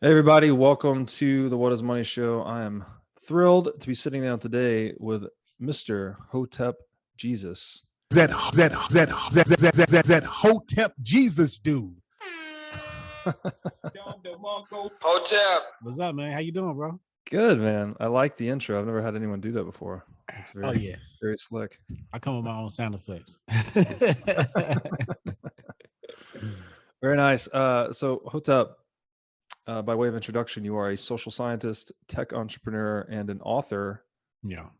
Hey everybody, welcome to the What is Money show. I am thrilled to be sitting down today with Mr. Hotep Jesus. That Hotep Jesus dude. Hotep. What's up, man? How you doing, bro? Good, man. I like the intro. I've never had anyone do that before. It's very, very slick. I come with my own sound effects. Very nice. So Hotep, by way of introduction, you are a social scientist, tech entrepreneur, and an author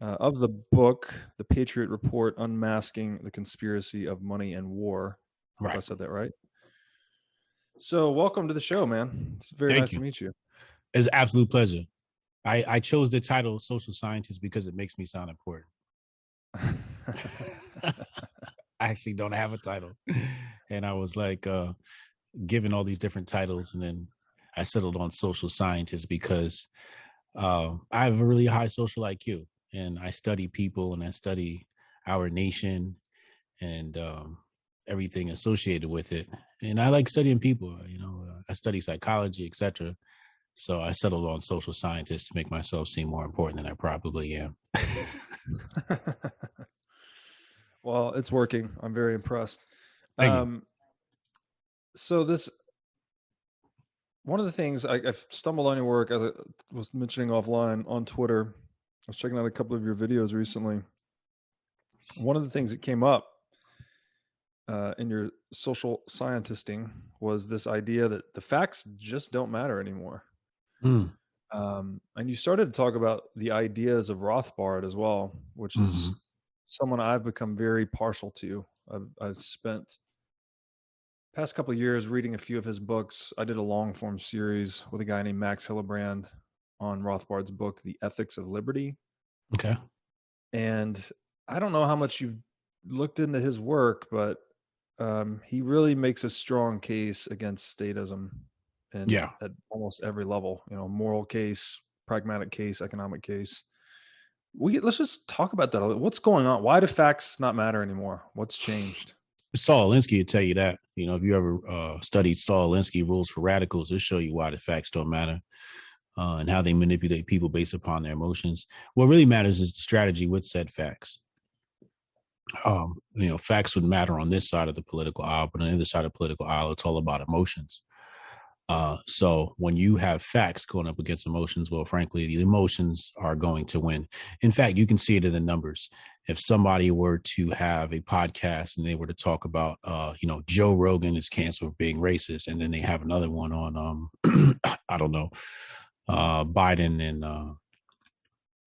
of the book, The Patriot Report, Unmasking the Conspiracy of Money and War. I hope I said that right. So welcome to the show, man. It's very nice to meet you. It's an absolute pleasure. I chose the title social scientist because it makes me sound important. I actually don't have a title. And I was like given all these different titles, and then I settled on social scientist because I have a really high social IQ, and I study people and I study our nation and everything associated with it. And I like studying people, I study psychology, etc. So I settled on social scientist to make myself seem more important than I probably am. Well, it's working. I'm very impressed. Thank you. So one of the things I've stumbled on your work, as I was mentioning offline on Twitter, I was checking out a couple of your videos recently. One of the things that came up in your social scientisting was this idea that the facts just don't matter anymore. And you started to talk about the ideas of Rothbard as well, which is someone I've become very partial to. I've spent past couple of years reading a few of his books. I did a long form series with a guy named Max Hillebrand on Rothbard's book, The Ethics of Liberty. Okay. And I don't know how much you've looked into his work, but he really makes a strong case against statism at almost every level, moral case, pragmatic case, economic case. Let's just talk about that a little. What's going on? Why do facts not matter anymore? What's changed? Saul Alinsky would tell you that. If you ever studied Saul Alinsky Rules for Radicals, it'll show you why the facts don't matter and how they manipulate people based upon their emotions. What really matters is the strategy with said facts. Facts would matter on this side of the political aisle, but on the other side of the political aisle, it's all about emotions. So when you have facts going up against emotions, well, frankly, the emotions are going to win. In fact, you can see it in the numbers. If somebody were to have a podcast and they were to talk about, Joe Rogan is canceled for being racist, and then they have another one on, Biden and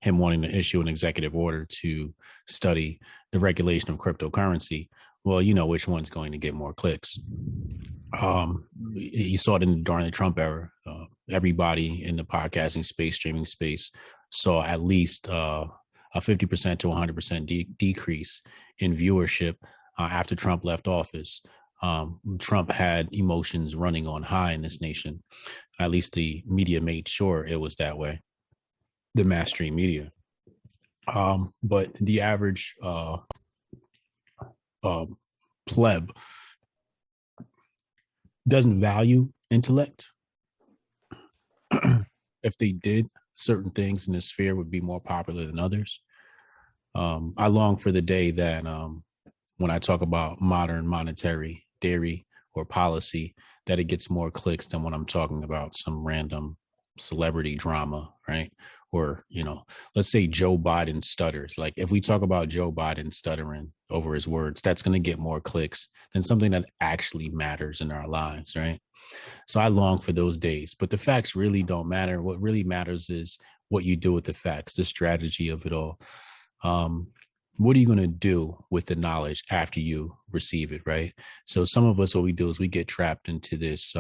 him wanting to issue an executive order to study the regulation of cryptocurrency, well, you know which one's going to get more clicks. You saw it during the Trump era. Everybody in the podcasting space, streaming space, saw at least a 50% to 100% decrease in viewership after Trump left office. Trump had emotions running on high in this nation. At least the media made sure it was that way. The mass stream media. But the average pleb doesn't value intellect. If they did, certain things in the sphere would be more popular than others. I long for the day that when I talk about modern monetary theory or policy, that it gets more clicks than when I'm talking about some random celebrity drama, right? Or, let's say Joe Biden stutters. Like if we talk about Joe Biden stuttering over his words, that's going to get more clicks than something that actually matters in our lives, right? So I long for those days, but the facts really don't matter. What really matters is what you do with the facts, the strategy of it all. What are you going to do with the knowledge after you receive it, right? So some of us, what we do is we get trapped into this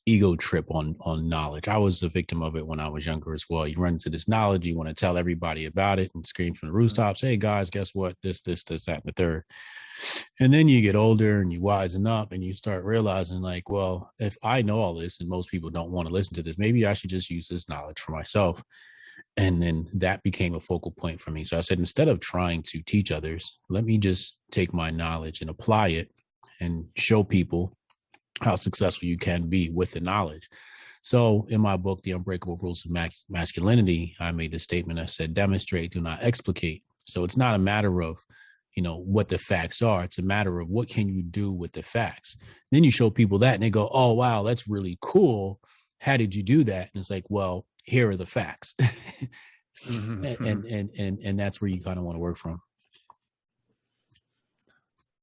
ego trip on knowledge. I was a victim of it when I was younger as well. You run into this knowledge, you want to tell everybody about it and scream from the rooftops, hey guys, guess what? This, that, and the third. And then you get older and you wisen up and you start realizing like, well, if I know all this and most people don't want to listen to this, maybe I should just use this knowledge for myself. And then that became a focal point for me. So I said, instead of trying to teach others, let me just take my knowledge and apply it and show people how successful you can be with the knowledge. So in my book, The Unbreakable Rules of Masculinity, I made the statement. I said, demonstrate, do not explicate. So it's not a matter of, what the facts are. It's a matter of what can you do with the facts. Then you show people that and they go, oh, wow, that's really cool. How did you do that? And it's like, well, here are the facts. and that's where you kind of want to work from.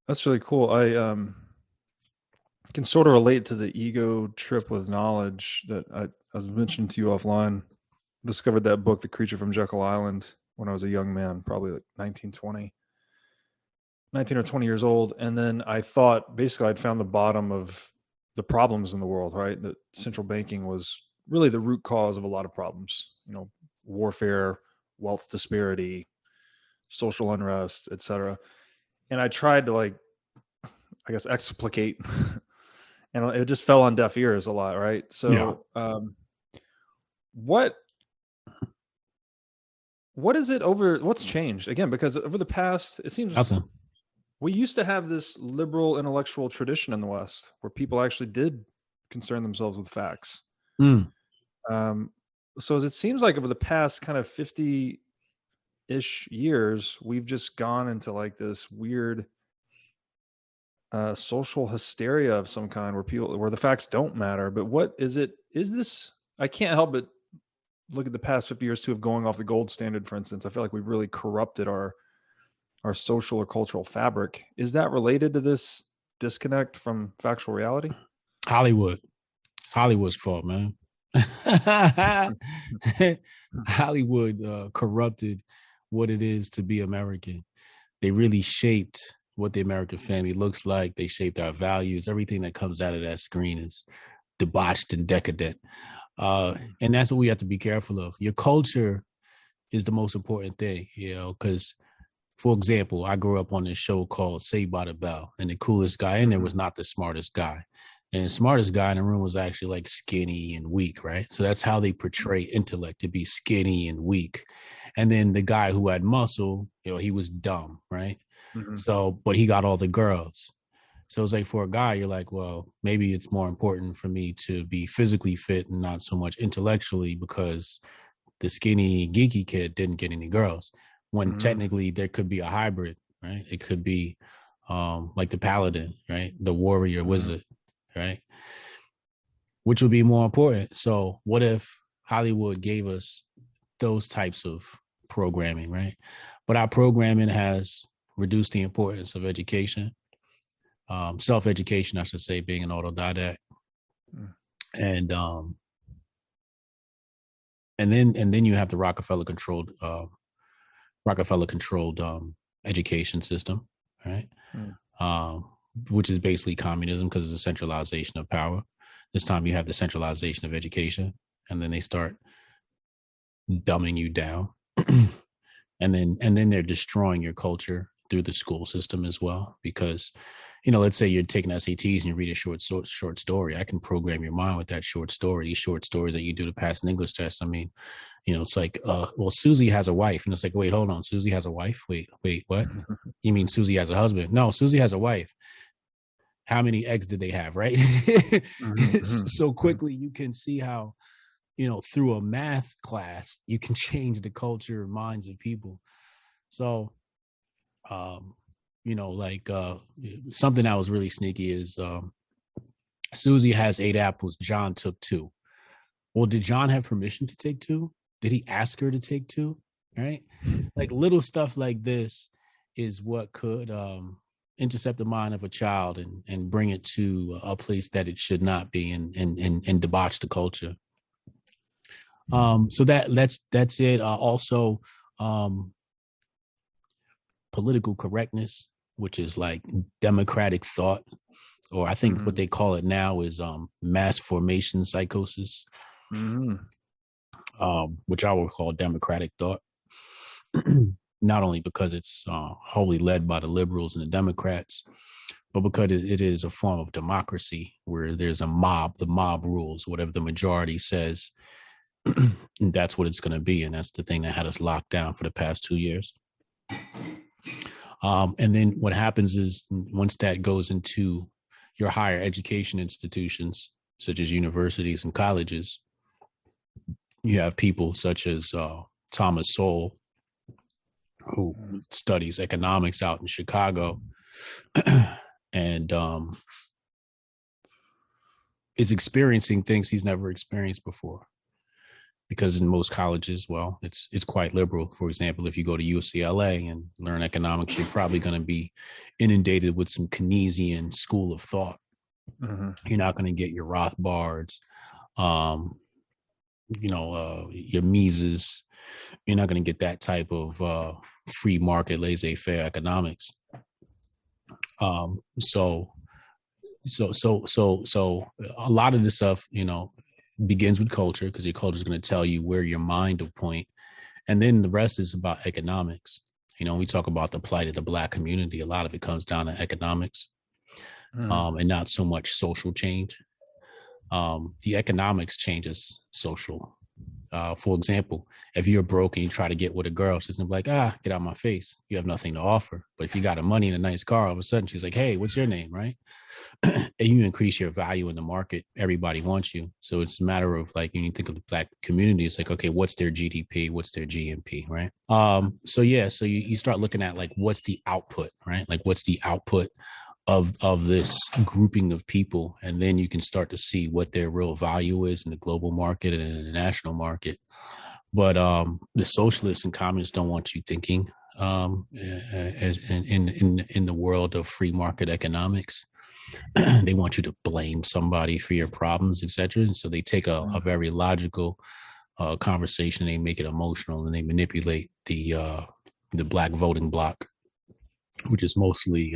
That's really cool. I can sort of relate to the ego trip with knowledge that I was mentioning to you offline. Discovered that book, The Creature from Jekyll Island, when I was a young man, probably like 19 or 20 years old. And then I thought basically I'd found the bottom of the problems in the world, right? That central banking was really the root cause of a lot of problems, warfare, wealth disparity, social unrest, etc. And I tried to explicate and it just fell on deaf ears a lot, right? So what is it what's changed again? Because over the past, it seems Nothing. We used to have this liberal intellectual tradition in the West where people actually did concern themselves with facts. So it seems like over the past kind of 50-ish years, we've just gone into like this weird social hysteria of some kind where the facts don't matter. But what is it? Is this? I can't help but look at the past 50 years too of going off the gold standard, for instance. I feel like we've really corrupted our social or cultural fabric. Is that related to this disconnect from factual reality? Hollywood. It's Hollywood's fault, man. Hollywood corrupted what it is to be American. They really shaped what the American family looks like. They shaped our values. Everything that comes out of that screen is debauched and decadent. And that's what we have to be careful of. Your culture is the most important thing, because for example, I grew up on this show called Saved by the Bell, and the coolest guy in there was not the smartest guy. And the smartest guy in the room was actually like skinny and weak, right? So that's how they portray intellect, to be skinny and weak. And then the guy who had muscle, he was dumb, right? So, but he got all the girls. So it's like for a guy, you're like, well, maybe it's more important for me to be physically fit and not so much intellectually, because the skinny, geeky kid didn't get any girls. When technically there could be a hybrid, right? It could be like the paladin, right? The warrior wizard, right? Which would be more important. So what if Hollywood gave us those types of programming, right? But our programming has reduced the importance of education, self-education, I should say, being an autodidact. And then you have the Rockefeller controlled education system, right? Which is basically communism, because it's a centralization of power. This time you have the centralization of education, and then they start dumbing you down. and then they're destroying your culture through the school system as well, because let's say you're taking SATs and you read a short story. I can program your mind with that short story. These short stories that you do to pass an English test. I mean, it's like, well, Susie has a wife, and it's like, wait, hold on, Susie has a wife? Wait, what? You mean Susie has a husband? No, Susie has a wife. How many eggs did they have, right? So quickly you can see how, through a math class, you can change the culture and minds of people. So, something that was really sneaky is Susie has 8 apples. John took 2. Well, did John have permission to take 2? Did he ask her to take 2? Right? Like little stuff like this is what could intercept the mind of a child and bring it to a place that it should not be, and debauch the culture. So that's it. Also, political correctness, which is like democratic thought, or I think what they call it now is mass formation psychosis, which I would call democratic thought. Not only because it's wholly led by the liberals and the Democrats, but because it is a form of democracy where there's a mob, the mob rules, whatever the majority says, that's what it's going to be. And that's the thing that had us locked down for the past 2 years. And then what happens is once that goes into your higher education institutions, such as universities and colleges, you have people such as Thomas Sowell, who studies economics out in Chicago, and is experiencing things he's never experienced before. Because in most colleges, well, it's quite liberal. For example, if you go to UCLA and learn economics, you're probably going to be inundated with some Keynesian school of thought. Mm-hmm. You're not going to get your Rothbards, your Mises. You're not going to get that type of free market, laissez-faire economics. So a lot of this stuff, begins with culture, because your culture is going to tell you where your mind will point. And then the rest is about economics. We talk about the plight of the Black community. A lot of it comes down to economics, and not so much social change. The economics changes social. For example, if you're broke and you try to get with a girl, she's gonna be like, get out of my face. You have nothing to offer. But if you got a money and a nice car, all of a sudden she's like, hey, what's your name, right? And you increase your value in the market. Everybody wants you. So it's a matter of, like, when you think of the Black community, it's like, okay, what's their GDP? What's their GNP, right? So you start looking at, like, what's the output, right? Like, what's the output of this grouping of people, and then you can start to see what their real value is in the global market and in the national market. But the socialists and communists don't want you thinking as in the world of free market economics. They want you to blame somebody for your problems, etc. And so they take a very logical conversation, they make it emotional, and they manipulate the Black voting bloc, which is mostly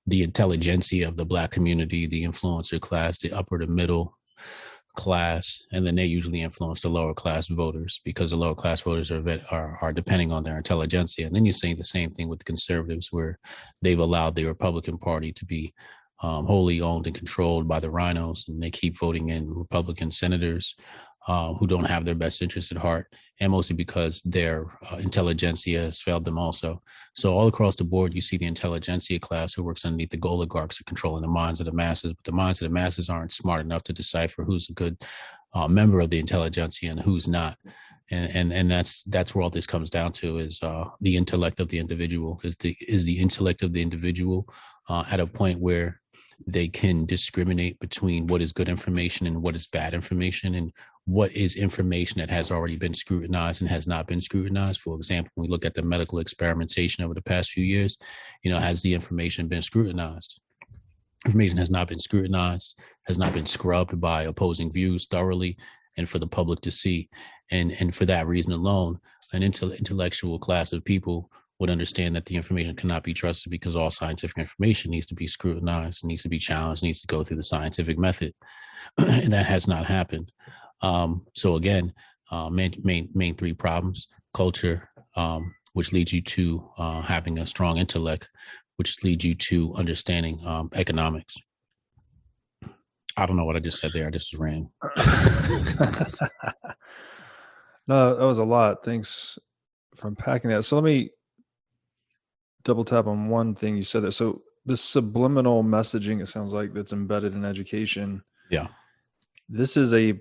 the intelligentsia of the Black community, the influencer class, the upper to middle class, and then they usually influence the lower class voters, because the lower class voters are depending on their intelligentsia. And then you say the same thing with the conservatives, where they've allowed the Republican Party to be wholly owned and controlled by the rhinos, and they keep voting in Republican senators who don't have their best interests at heart, and mostly because their intelligentsia has failed them also. So all across the board, you see the intelligentsia class who works underneath the oligarchs are controlling the minds of the masses, but the minds of the masses aren't smart enough to decipher who's a good member of the intelligentsia and who's not. And that's where all this comes down to, is the intellect of the individual. Is the intellect of the individual at a point where they can discriminate between what is good information and what is bad information, and what is information that has already been scrutinized and has not been scrutinized. For example, when we look at the medical experimentation over the past few years, has the information been scrutinized? Information has not been scrutinized, has not been scrubbed by opposing views thoroughly and for the public to see. And for that reason alone, an intellectual class of people would understand that the information cannot be trusted, because all scientific information needs to be scrutinized, needs to be challenged, needs to go through the scientific method. And that has not happened. So again, main three problems: culture, which leads you to having a strong intellect, which leads you to understanding economics. I don't know what I just said there. I just ran. No, that was a lot. Thanks for unpacking that. So let me double tap on one thing you said there. So this subliminal messaging, it sounds like, that's embedded in education. Yeah. This is a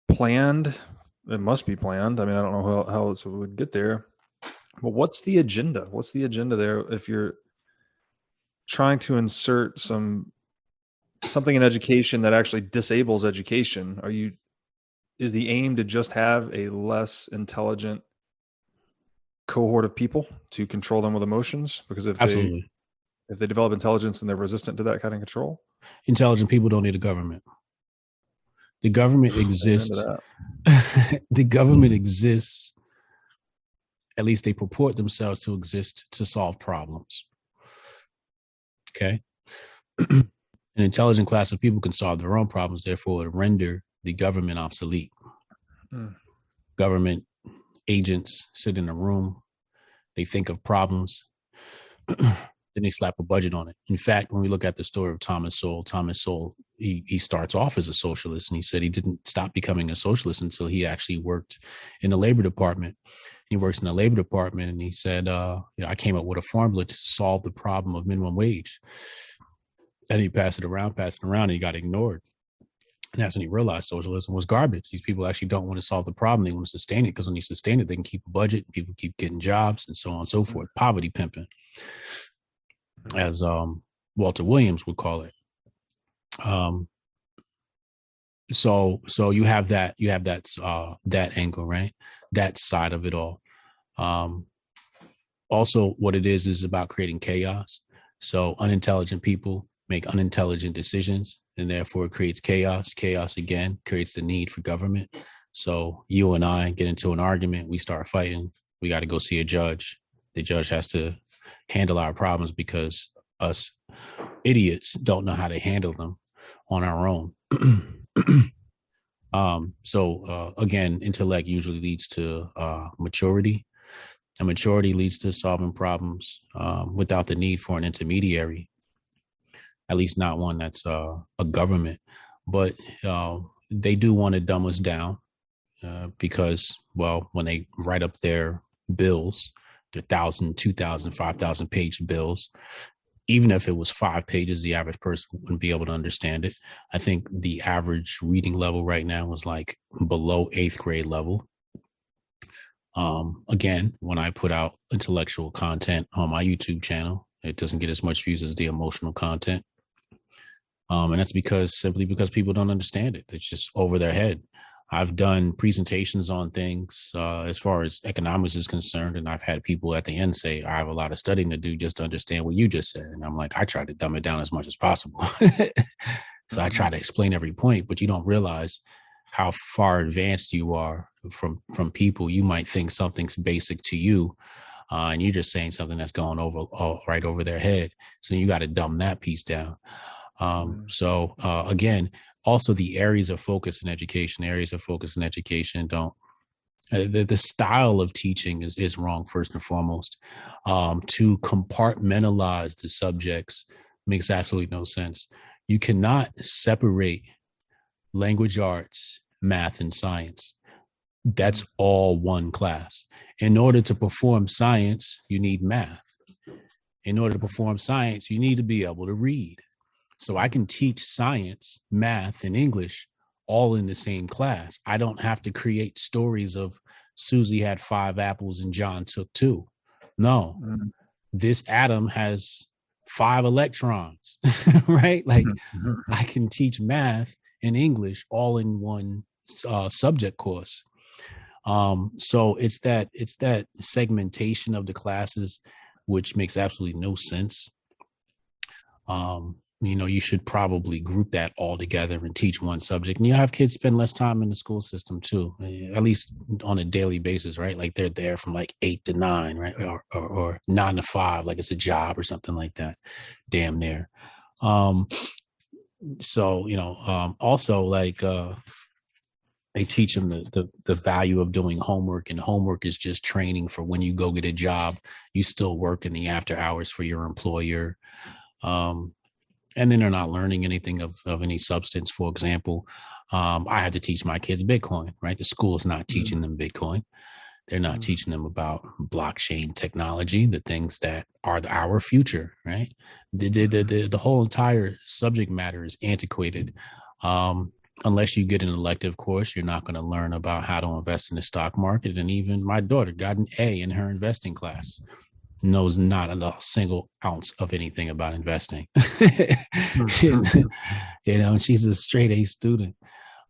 planned, it must be planned. I mean, I don't know how it would get there, but what's the agenda? What's the agenda there if you're trying to insert something in education that actually disables education? Is the aim to just have a less intelligent cohort of people to control them with emotions? Because if they develop intelligence, and they're resistant to that kind of control. Intelligent people don't need a government. The government exists. The government exists. At least they purport themselves to exist to solve problems. Okay. An intelligent class of people can solve their own problems, therefore it render the government obsolete. Government agents sit in a room, they think of problems, then they slap a budget on it. In fact, when we look at the story of Thomas Sowell, he starts off as a socialist, and he said he didn't stop becoming a socialist until he actually worked in the labor department. He works in the labor department, and he said, I came up with a formula to solve the problem of minimum wage. And he passed it around, and he got ignored. And that's when he realized socialism was garbage. These people actually don't want to solve the problem. They want to sustain it, because when you sustain it, they can keep a budget, people keep getting jobs, and so on and so forth. Poverty pimping, as Walter Williams would call it. So you have that that angle, right? That side of it all. Also, what it is about creating chaos. So unintelligent people make unintelligent decisions, and therefore it creates chaos. Chaos, again, creates the need for government. So you and I get into an argument, we start fighting, we got to go see a judge. The judge has to handle our problems because us idiots don't know how to handle them on our own. Again, intellect usually leads to maturity. And maturity leads to solving problems without the need for an intermediary, at least not one that's a government. But they do want to dumb us down because, well, when they write up their bills, their 1,000, 2,000, 5,000 page bills, even if it was 5 pages, the average person wouldn't be able to understand it. I think the average reading level right now was like below 8th grade level. Again, when I put out intellectual content on my YouTube channel, it doesn't get as much views as the emotional content. And that's simply because people don't understand it. It's just over their head. I've done presentations on things as far as economics is concerned, and I've had people at the end say, I have a lot of studying to do just to understand what you just said. And I'm like, I try to dumb it down as much as possible. So I try to explain every point, but you don't realize how far advanced you are from people. You might think something's basic to you, and you're just saying something that's going right over their head. So you got to dumb that piece down. Again, also the areas of focus in education don't, the style of teaching is wrong, first and foremost. To compartmentalize the subjects makes absolutely no sense. You cannot separate language arts, math, and science. That's all one class. In order to perform science, you need math. In order to perform science, you need to be able to read. So I can teach science, math, and English all in the same class. I don't have to create stories of Susie had 5 apples and John took 2. No, this atom has 5 electrons, right? Like I can teach math and English all in one subject course. So it's that segmentation of the classes, which makes absolutely no sense. You should probably group that all together and teach one subject. And you have kids spend less time in the school system too, at least on a daily basis, right? Like they're there from like 8 to 9, right? Or 9 to 5, like it's a job or something like that. Damn near. Also like they teach them the value of doing homework, and homework is just training for when you go get a job. You still work in the after hours for your employer. And then they're not learning anything of any substance. For example, I had to teach my kids Bitcoin, right? The school is not teaching them Bitcoin. They're not teaching them about blockchain technology, the things that are our future, right? The whole entire subject matter is antiquated. Unless you get an elective course, you're not going to learn about how to invest in the stock market. And even my daughter got an A in her investing class. Knows not a single ounce of anything about investing. And she's a straight A student.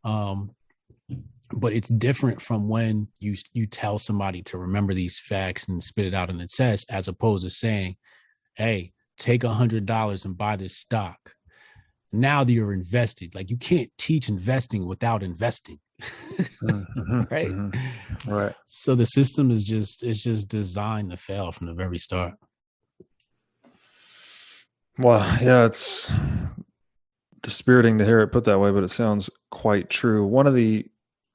But it's different from when you tell somebody to remember these facts and spit it out in the test, as opposed to saying, hey, take $100 and buy this stock. Now that you're invested, like you can't teach investing without investing. Right. Right. So the system is just designed to fail from the very start. Well, yeah, it's dispiriting to hear it put that way, but it sounds quite true. One of the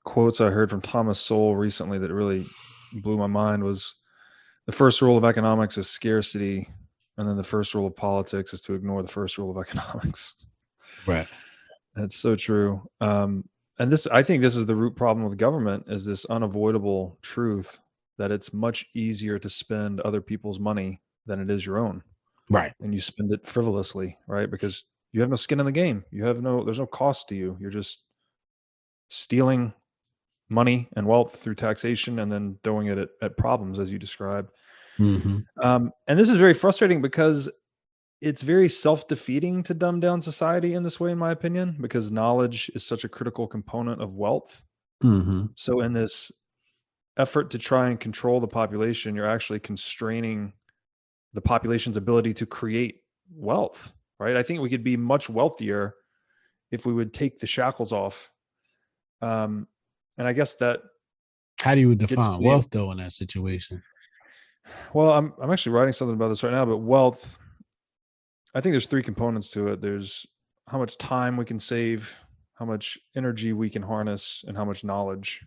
quotes I heard from Thomas Sowell recently that really blew my mind was, the first rule of economics is scarcity, and then the first rule of politics is to ignore the first rule of economics. Right. That's so true. And I think this is the root problem with government, is this unavoidable truth that it's much easier to spend other people's money than it is your own. Right. And you spend it frivolously, right? Because you have no skin in the game. There's no cost to you. You're just stealing money and wealth through taxation and then throwing it at problems, as you described. Mm-hmm. And this is very frustrating because it's very self-defeating to dumb down society in this way, in my opinion, because knowledge is such a critical component of wealth. Mm-hmm. So in this effort to try and control the population, you're actually constraining the population's ability to create wealth, right? I think we could be much wealthier if we would take the shackles off. And I guess that. How do you define wealth though in that situation? Well, I'm actually writing something about this right now, but wealth, I think there's three components to it. There's how much time we can save, how much energy we can harness, and how much knowledge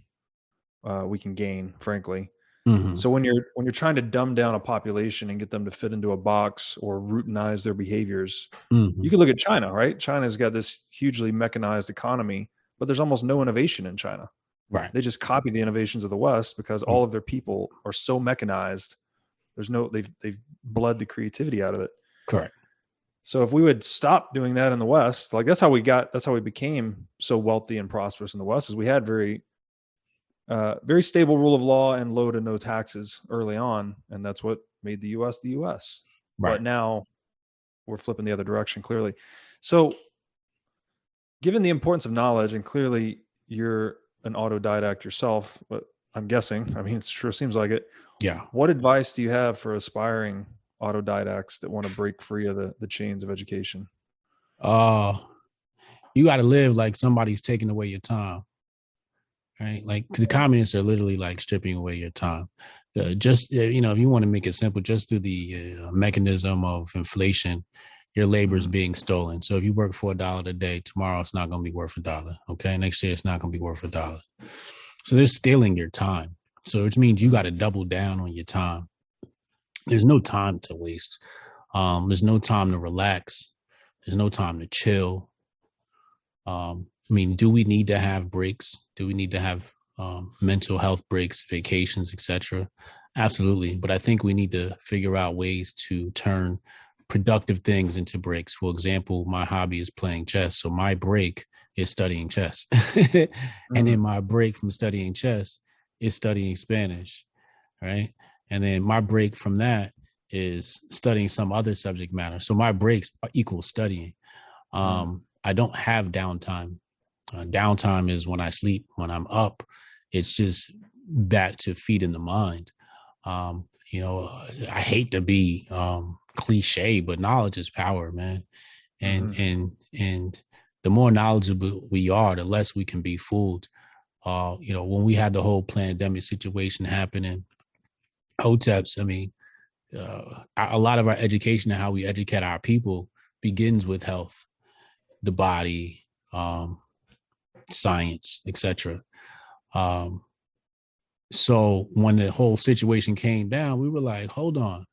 we can gain, frankly. Mm-hmm. So when you're trying to dumb down a population and get them to fit into a box or routinize their behaviors, Mm-hmm. you could look at China, right? China's got this hugely mechanized economy, but there's almost no innovation in China. Right. They just copy the innovations of the West because all of their people are so mechanized. They've bled the creativity out of it. Correct. So if we would stop doing that in the West, like that's how we became so wealthy and prosperous in the West, is we had very stable rule of law and low to no taxes early on. And that's what made the US the US. Right. But now we're flipping the other direction, clearly. So given the importance of knowledge, and clearly you're an autodidact yourself, but I'm guessing, I mean, it sure seems like it. Yeah. What advice do you have for aspiring autodidacts that want to break free of the chains of education? You got to live like somebody's taking away your time, right? Like the communists are literally like stripping away your time. If you want to make it simple, just through the mechanism of inflation, your labor is being stolen. So if you work for $1 today, tomorrow it's not going to be worth $1. Okay, next year it's not going to be worth $1. So they're stealing your time. So which means you got to double down on your time. There's no time to waste. There's no time to relax. There's no time to chill. Do we need to have breaks? Do we need to have mental health breaks, vacations, etc.? Absolutely. But I think we need to figure out ways to turn productive things into breaks. For example, my hobby is playing chess. So my break is studying chess. And then my break from studying chess is studying Spanish, right? And then my break from that is studying some other subject matter. So my breaks equal studying. I don't have downtime. Downtime is when I sleep. When I'm up, it's just back to feeding the mind. I hate to be cliche, but knowledge is power, man. And the more knowledgeable we are, the less we can be fooled. When we had the whole pandemic situation happening, Hoteps, a lot of our education and how we educate our people begins with health, the body, science, etc. So when the whole situation came down, we were like, hold on,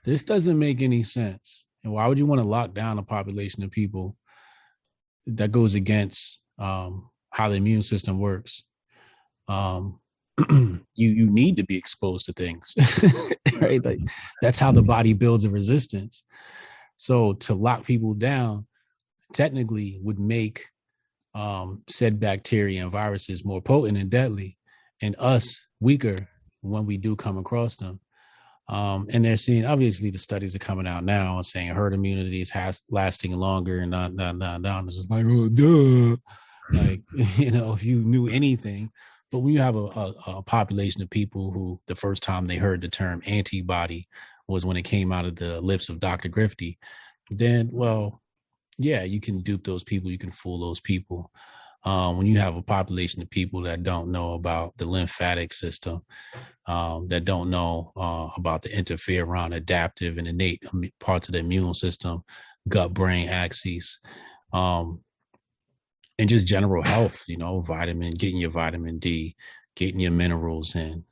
this doesn't make any sense. And why would you want to lock down a population of people that goes against how the immune system works? You need to be exposed to things, right? Like that's how the body builds a resistance. So to lock people down technically would make said bacteria and viruses more potent and deadly, and us weaker when we do come across them. And they're seeing, obviously the studies are coming out now and saying herd immunity is lasting longer and not. It's just like, oh, duh. Like, if you knew anything. But when you have a population of people who the first time they heard the term antibody was when it came out of the lips of Dr. Grifty, then, well, yeah, you can dupe those people. You can fool those people. When you have a population of people that don't know about the lymphatic system, that don't know about the interferon, adaptive and innate parts of the immune system, gut-brain axes, and just general health, getting your vitamin D, getting your minerals in,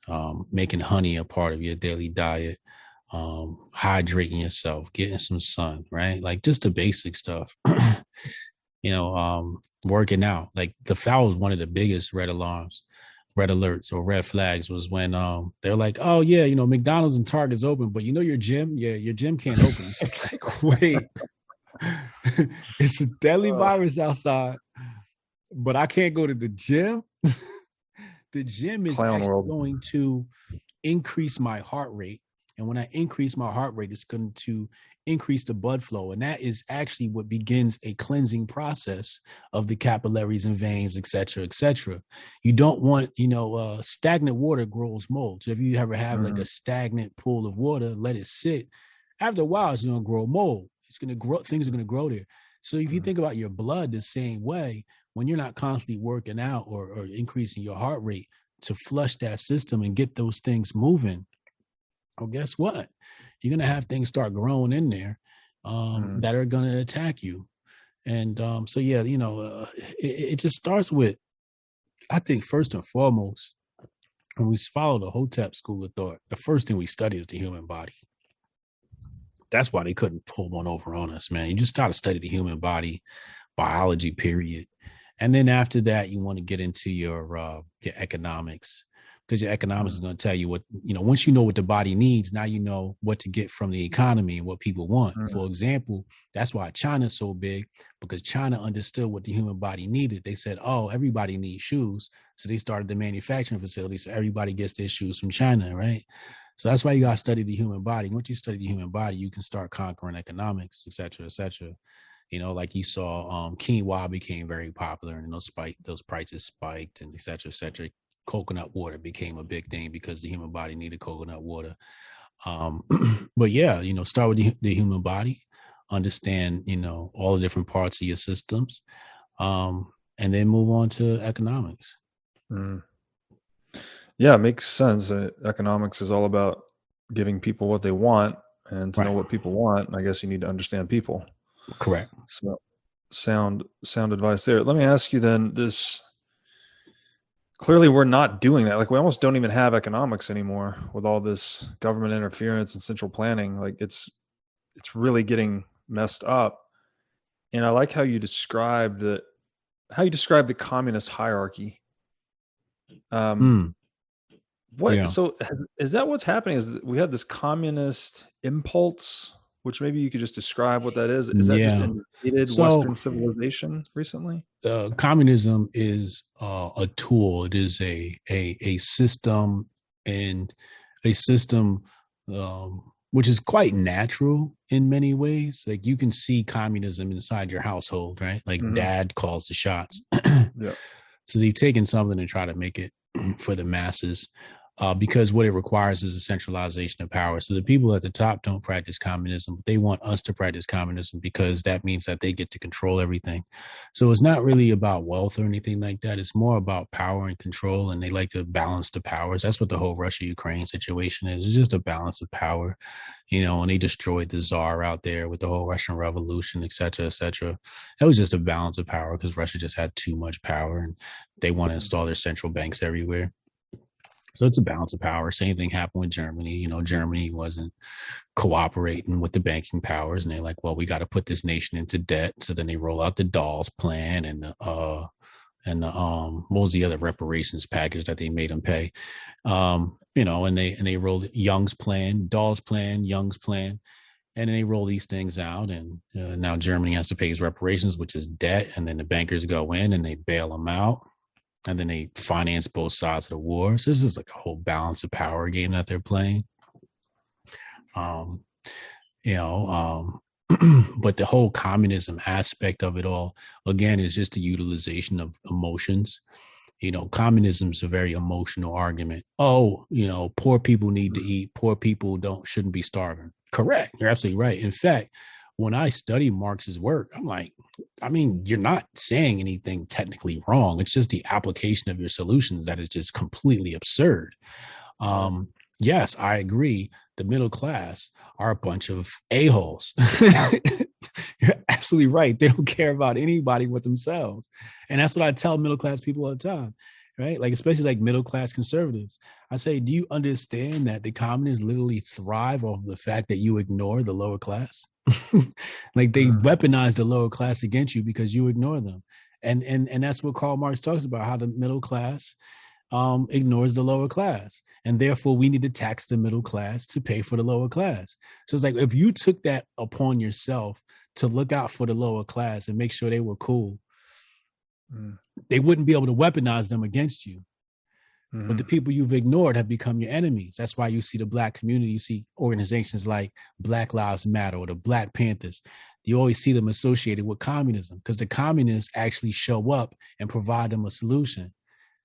making honey a part of your daily diet, hydrating yourself, getting some sun, right? Like just the basic stuff, working out. Like the foul was one of the biggest red alerts or red flags was when they're like, oh yeah, McDonald's and Target's open, but your gym, your gym can't open. It's just like, wait, it's a deadly virus outside. but I can't go to the gym. The gym is Clown actually world. going to increase my heart rate. And when I increase my heart rate, it's going to increase the blood flow. And that is actually what begins a cleansing process of the capillaries and veins, et cetera, et cetera. You don't want, stagnant water grows mold. So if you ever have like a stagnant pool of water, let it sit. After a while, it's going to grow mold. It's going to grow, things are going to grow there. So if you think about your blood the same way, when you're not constantly working out or increasing your heart rate to flush that system and get those things moving, well, guess what? You're going to have things start growing in there that are going to attack you. And it just starts with, I think, first and foremost, when we follow the Hotep school of thought, the first thing we study is the human body. That's why they couldn't pull one over on us, man. You just start to study the human body, biology, period. And then after that, you want to get into your economics, because your economics is going to tell you what, once you know what the body needs, now you know what to get from the economy and what people want. For example, that's why China's so big, because China understood what the human body needed. They said, oh, everybody needs shoes. So they started the manufacturing facility. So everybody gets their shoes from China, right? So that's why you got to study the human body. Once you study the human body, you can start conquering economics, et cetera, et cetera. Like you saw, quinoa became very popular, and those prices spiked, and et cetera, et cetera. Coconut water became a big thing because the human body needed coconut water. But yeah, start with the human body, understand, all the different parts of your systems, and then move on to economics. Yeah, it makes sense. Economics is all about giving people what they want, and to know what people want, I guess you need to understand people. Correct. So sound advice there. Let me ask you then, this clearly we're not doing that. Like, we almost don't even have economics anymore with all this government interference and central planning. Like, it's really getting messed up. And I like how you describe the communist hierarchy. So is that what's happening? Is that we have this communist impulse, which maybe you could just describe what that is? Is that just invaded Western civilization recently? Communism is a tool. It is a system, and a system which is quite natural in many ways. Like, you can see communism inside your household, right? Like dad calls the shots. So they've taken something and try to make it for the masses. Because what it requires is a centralization of power. So the people at the top don't practice communism. They want us to practice communism because that means that they get to control everything. So it's not really about wealth or anything like that. It's more about power and control, and they like to balance the powers. That's what the whole Russia-Ukraine situation is. It's just a balance of power, and they destroyed the Tsar out there with the whole Russian Revolution, et cetera, et cetera. That was just a balance of power because Russia just had too much power, and they want to install their central banks everywhere. So it's a balance of power. Same thing happened with Germany. Germany wasn't cooperating with the banking powers, and they're like, well, we got to put this nation into debt. So then they roll out the Dawes plan and what was the other reparations package that they made them pay? And they rolled Young's plan, Dawes plan, Young's plan. And then they roll these things out, and now Germany has to pay his reparations, which is debt. And then the bankers go in and they bail them out. And then they finance both sides of the war. So this is like a whole balance of power game that they're playing. But the whole communism aspect of it all, again, is just the utilization of emotions. Communism is a very emotional argument. Oh, poor people need to eat. Poor people shouldn't be starving. Correct. You're absolutely right. In fact, when I study Marx's work, I'm like, you're not saying anything technically wrong. It's just the application of your solutions that is just completely absurd. Yes, I agree. The middle class are a bunch of a-holes. You're absolutely right. They don't care about anybody but themselves. And that's what I tell middle class people all the time, right? Like, especially like middle class conservatives. I say, do you understand that the communists literally thrive off the fact that you ignore the lower class? Like, they weaponize the lower class against you because you ignore them. And that's what Karl Marx talks about, how the middle class ignores the lower class. And therefore we need to tax the middle class to pay for the lower class. So it's like, if you took that upon yourself to look out for the lower class and make sure they were cool, They wouldn't be able to weaponize them against you. But the people you've ignored have become your enemies. That's why you see the Black community. You see organizations like Black Lives Matter or the Black Panthers. You always see them associated with communism because the communists actually show up and provide them a solution.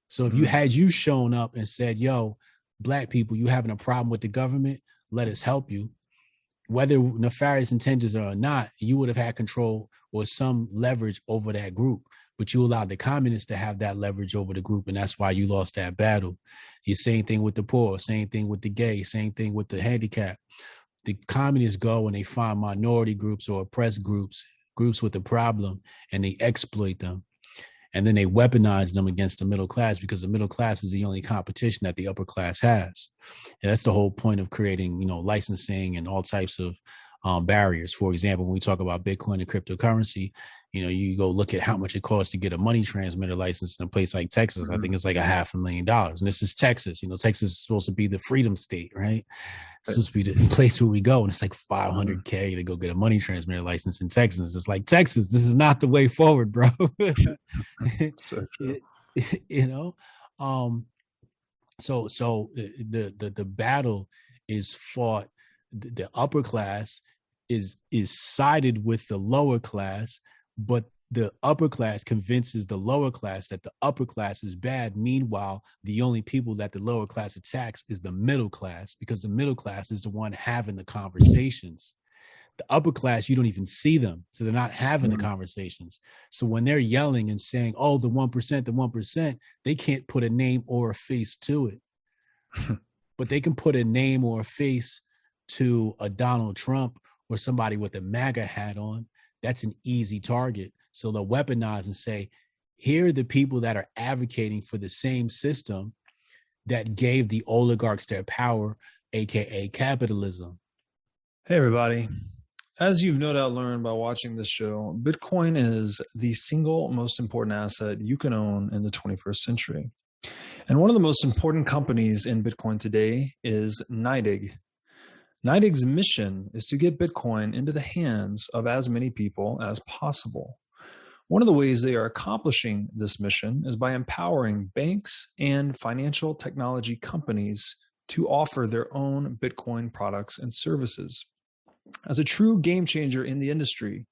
So if you shown up and said, yo, Black people, you having a problem with the government, let us help you. Whether nefarious intentions or not, you would have had control or some leverage over that group. But you allowed the communists to have that leverage over the group, and that's why you lost that battle. The same thing with the poor, same thing with the gay, same thing with the handicapped. The communists go and they find minority groups or oppressed groups with a problem, and they exploit them. And then they weaponize them against the middle class because the middle class is the only competition that the upper class has. And that's the whole point of creating, licensing and all types of barriers. For example, when we talk about Bitcoin and cryptocurrency, you go look at how much it costs to get a money transmitter license in a place like Texas. I think it's like $500,000. And this is Texas. Texas is supposed to be the freedom state, right? It's supposed to be the place where we go. And it's like $500K to go get a money transmitter license in Texas. It's like, Texas, this is not the way forward, bro. So the battle is fought. The upper class is sided with the lower class, but the upper class convinces the lower class that the upper class is bad. Meanwhile, the only people that the lower class attacks is the middle class, because the middle class is the one having the conversations. The upper class, you don't even see them. So they're not having the conversations. So when they're yelling and saying, oh, the 1%, they can't put a name or a face to it. But they can put a name or a face to a Donald Trump or somebody with a MAGA hat on. That's an easy target. So they'll weaponize and say, here are the people that are advocating for the same system that gave the oligarchs their power, aka capitalism. Hey, everybody. As you've no doubt learned by watching this show, Bitcoin is the single most important asset you can own in the 21st century. And one of the most important companies in Bitcoin today is NYDIG. NYDIG's mission is to get Bitcoin into the hands of as many people as possible. One of the ways they are accomplishing this mission is by empowering banks and financial technology companies to offer their own Bitcoin products and services. As a true game changer in the industry,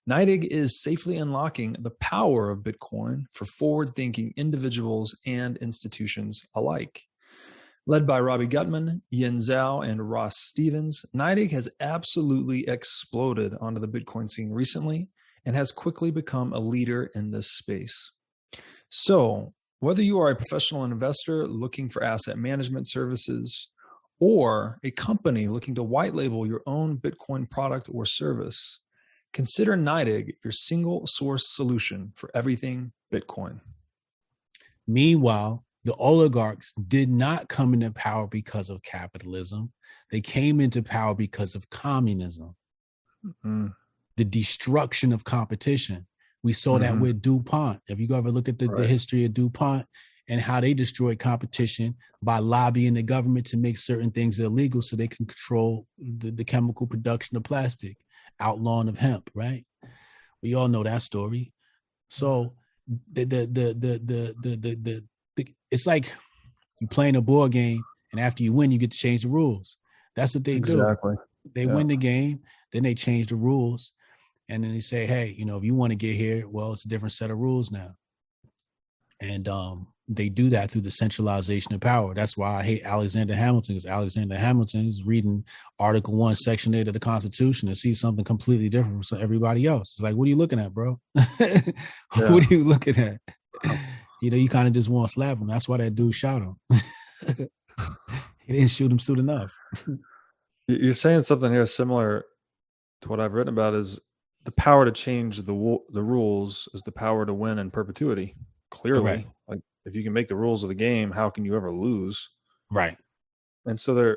NYDIG is safely unlocking the power of Bitcoin for forward-thinking individuals and institutions alike. Led by Robbie Gutman, Yin Zhao, and Ross Stevens, NYDIG has absolutely exploded onto the Bitcoin scene recently and has quickly become a leader in this space. So, whether you are a professional investor looking for asset management services or a company looking to white label your own Bitcoin product or service, consider NYDIG your single source solution for everything Bitcoin. Meanwhile, the oligarchs did not come into power because of capitalism. They came into power because of communism. The destruction of competition. We saw that with DuPont. If you ever look at the history of DuPont and how they destroyed competition by lobbying the government to make certain things illegal so they can control the chemical production of plastic, outlawing of hemp, right? We all know that story. So it's like you playing a board game, and after you win, you get to change the rules. That's what they do. They win the game, then they change the rules, and then they say, hey, if you want to get here, well, it's a different set of rules now. And they do that through the centralization of power. That's why I hate Alexander Hamilton, because Alexander Hamilton is reading Article 1, Section 8 of the Constitution and sees something completely different from everybody else. It's like, what are you looking at, bro? What are you looking at? You kind of just want to slap him. That's why that dude shot him. He didn't shoot him soon enough. You're saying something here similar to what I've written about is the power to change the rules is the power to win in perpetuity. Clearly, Correct. Like if you can make the rules of the game, how can you ever lose? Right. And so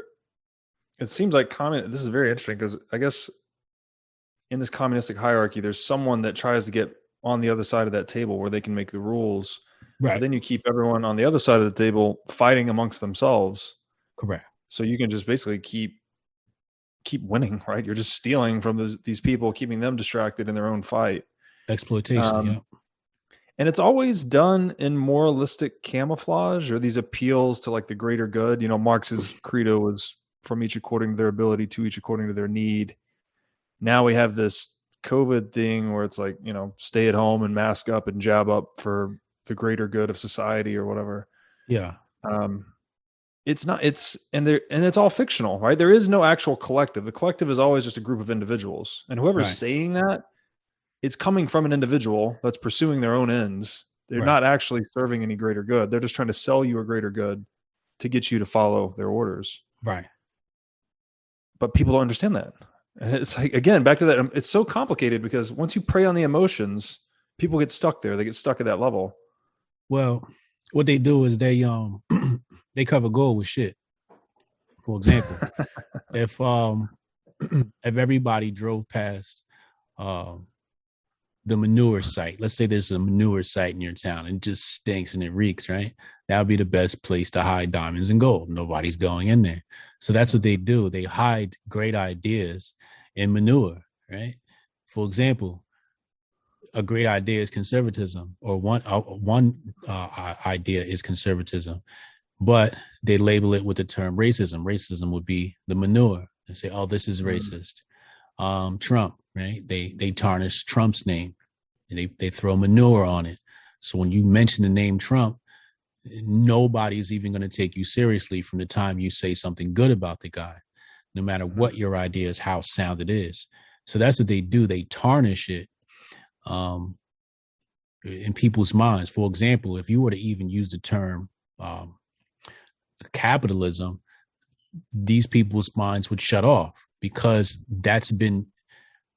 it seems like this is very interesting because I guess in this communistic hierarchy, there's someone that tries to get on the other side of that table where they can make the rules. Right. But then you keep everyone on the other side of the table fighting amongst themselves. Correct. So you can just basically keep winning, right? You're just stealing from these people, keeping them distracted in their own fight. Exploitation. And it's always done in moralistic camouflage or these appeals to like the greater good. You know, Marx's credo was from each according to their ability, to each according to their need. Now we have this COVID thing where it's like, you know, stay at home and mask up and jab up for the greater good of society or whatever. Yeah. It's not, and it's all fictional, right? There is no actual collective. The collective is always just a group of individuals. And whoever's saying that, it's coming from an individual that's pursuing their own ends. They're not actually serving any greater good. They're just trying to sell you a greater good to get you to follow their orders. Right. But people don't understand that. And it's like, again, back to that. It's so complicated because once you prey on the emotions, people get stuck there. They get stuck at that level. Well, what they do is they they cover gold with shit. For example, if everybody drove past the manure site. Let's say there's a manure site in your town and it just stinks and it reeks, right? That would be the best place to hide diamonds and gold. Nobody's going in there. So that's what they do. They hide great ideas in manure, right? For example, a great idea is conservatism, or one idea is conservatism, but they label it with the term racism. Racism would be the manure. They say, oh, this is racist. Trump, right? They tarnish Trump's name and they throw manure on it. So when you mention the name Trump, nobody's even going to take you seriously from the time you say something good about the guy, no matter what your idea is, how sound it is. So that's what they do. They tarnish it in people's minds. For example, if you were to even use the term capitalism, these people's minds would shut off, because that's been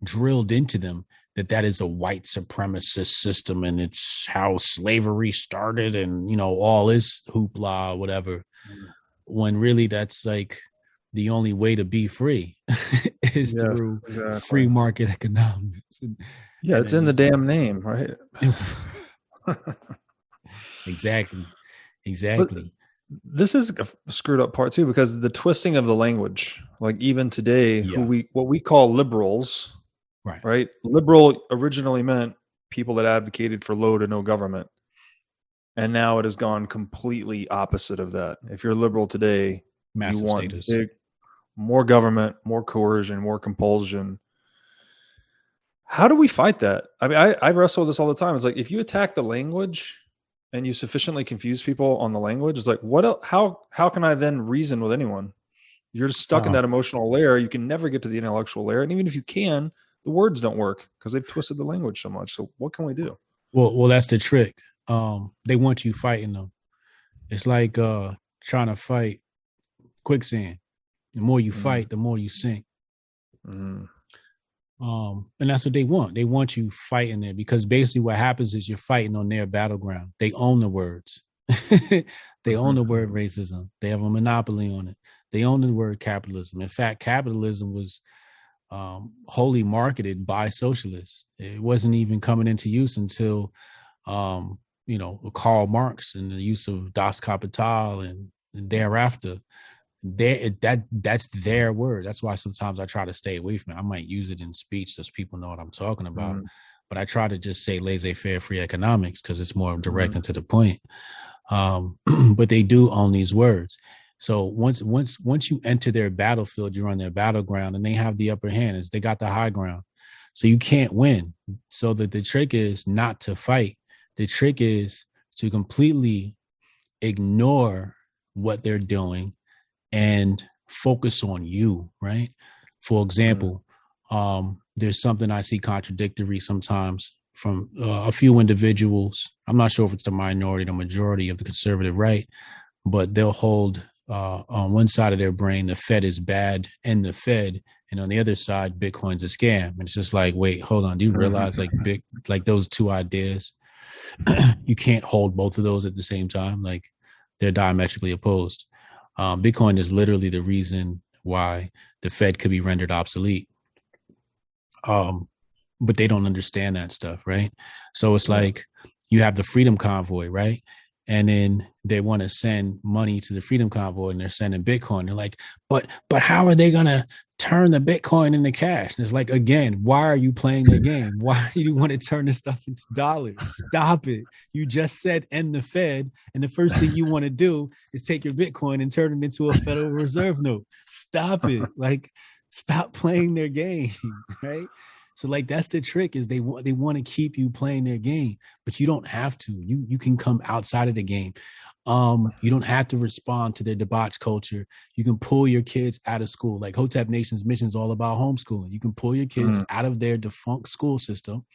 drilled into them that is a white supremacist system and it's how slavery started and, you know, all this hoopla, whatever, when really that's like the only way to be free is through free market economics. Yeah, it's in the damn name, right? Exactly. But this is a screwed up part too, because the twisting of the language, like even today, what we call liberals, right? Liberal originally meant people that advocated for low to no government. And now it has gone completely opposite of that. If you're liberal today, massive you want status. More government, more coercion, more compulsion. How do we fight that? I mean, I wrestle with this all the time. It's like, if you attack the language and you sufficiently confuse people on the language, it's like, how can I then reason with anyone? You're just stuck in that emotional layer. You can never get to the intellectual layer. And even if you can, the words don't work because they've twisted the language so much. So what can we do? Well, that's the trick. They want you fighting them. It's like trying to fight quicksand. The more you fight, the more you sink. And that's what they want. They want you fighting there, because basically what happens is you're fighting on their battleground. They own the words. They own the word racism. They have a monopoly on it. They own the word capitalism. In fact, capitalism was wholly marketed by socialists. It wasn't even coming into use until, Karl Marx and the use of Das Kapital and thereafter. That's their word. That's why sometimes I try to stay away from it. I might use it in speech so people know what I'm talking about, but I try to just say laissez-faire free economics because it's more direct and to the point. But they do own these words. So once you enter their battlefield, you're on their battleground, and they have the upper hand. They got the high ground, so you can't win. So the trick is not to fight. The trick is to completely ignore what they're doing and focus on you, right? For example, there's something I see contradictory sometimes from a few individuals. I'm not sure if it's the minority, the majority of the conservative right, but they'll hold on one side of their brain, the Fed is bad and the Fed, and on the other side, Bitcoin's a scam. And it's just like, wait, hold on. Do you realize like those two ideas, you can't hold both of those at the same time? Like, they're diametrically opposed. Bitcoin is literally the reason why the Fed could be rendered obsolete. But they don't understand that stuff, right? So it's like you have the Freedom Convoy, right? And then they want to send money to the Freedom Convoy and they're sending Bitcoin. They're like, but how are they going to turn the Bitcoin into cash. And it's like, again, why are you playing the game? Why do you want to turn this stuff into dollars? Stop it. You just said end the Fed. And the first thing you want to do is take your Bitcoin and turn it into a Federal Reserve note. Stop it. Like, stop playing their game, right? So like, that's the trick, is they want to keep you playing their game, but you don't have to. You can come outside of the game. You don't have to respond to their debauch culture. You can pull your kids out of school. Like Hotep Nation's mission is all about homeschooling. You can pull your kids out of their defunct school system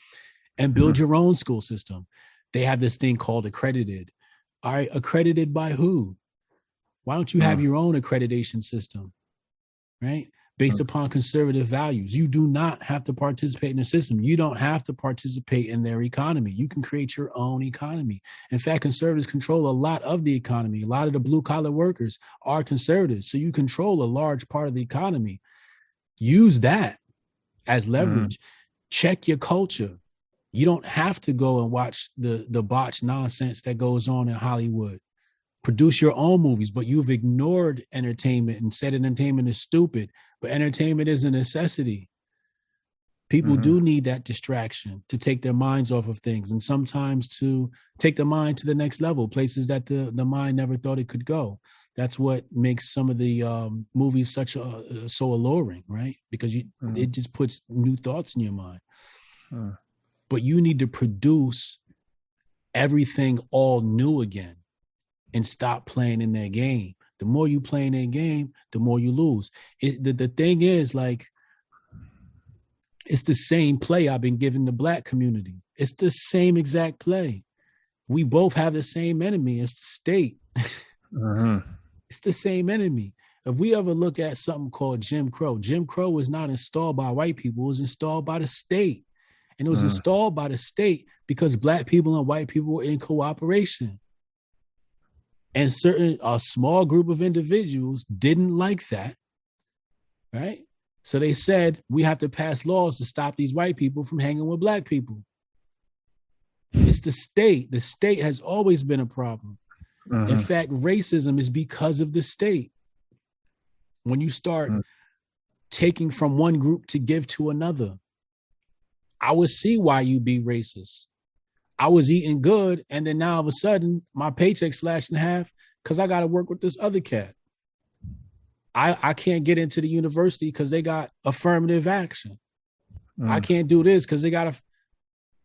and build your own school system. They have this thing called accredited. All right, accredited by who? Why don't you have your own accreditation system, right? Based upon conservative values. You do not have to participate in the system. You don't have to participate in their economy. You can create your own economy. In fact, conservatives control a lot of the economy. A lot of the blue collar workers are conservatives. So you control a large part of the economy. Use that as leverage. Check your culture. You don't have to go and watch the botched nonsense that goes on in Hollywood. Produce your own movies, but you've ignored entertainment and said entertainment is stupid, but entertainment is a necessity. People do need that distraction to take their minds off of things, and sometimes to take the mind to the next level, places that the mind never thought it could go. That's what makes some of the movies so alluring, right? Because it just puts new thoughts in your mind. But you need to produce everything all new again. And stop playing in their game. The more you play in their game, the more you lose. The thing is, like, it's the same play I've been giving the Black community. It's the same exact play. We both have the same enemy. It's the state. It's the same enemy. If we ever look at something called Jim Crow was not installed by white people. It was installed by the state. And it was installed by the state because Black people and white people were in cooperation. And a small group of individuals didn't like that, right? So they said, we have to pass laws to stop these white people from hanging with Black people. It's the state. The state has always been a problem. In fact, racism is because of the state. When you start taking from one group to give to another, I would see why you be racist. I was eating good, and then now all of a sudden, my paycheck slashed in half because I got to work with this other cat. I can't get into the university because they got affirmative action. I can't do this because they got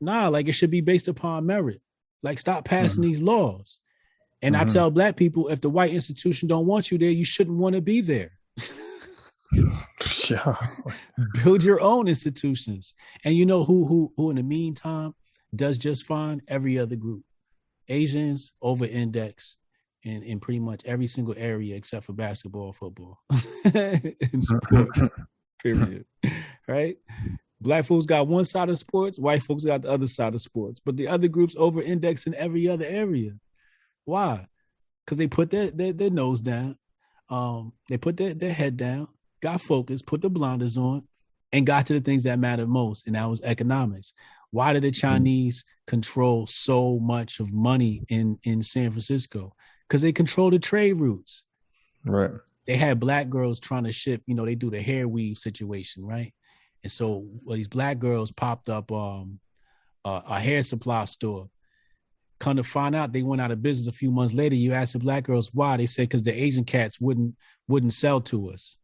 like it should be based upon merit. Like, stop passing these laws. And I tell Black people, if the white institution don't want you there, you shouldn't want to be there. Build your own institutions. And you know who in the meantime does just fine? Every other group. Asians over-index in pretty much every single area except for basketball, football, and sports, period. Right? Black folks got one side of sports, white folks got the other side of sports, but the other groups over-index in every other area. Why? Because they put their nose down, they put their head down, got focused, put the blinders on, and got to the things that matter most, and that was economics. Why did the Chinese control so much of money in San Francisco? Because they control the trade routes. Right. They had Black girls trying to ship, they do the hair weave situation, right? And so these Black girls popped up a hair supply store. Come to find out, they went out of business a few months later. You ask the Black girls why, they said because the Asian cats wouldn't sell to us.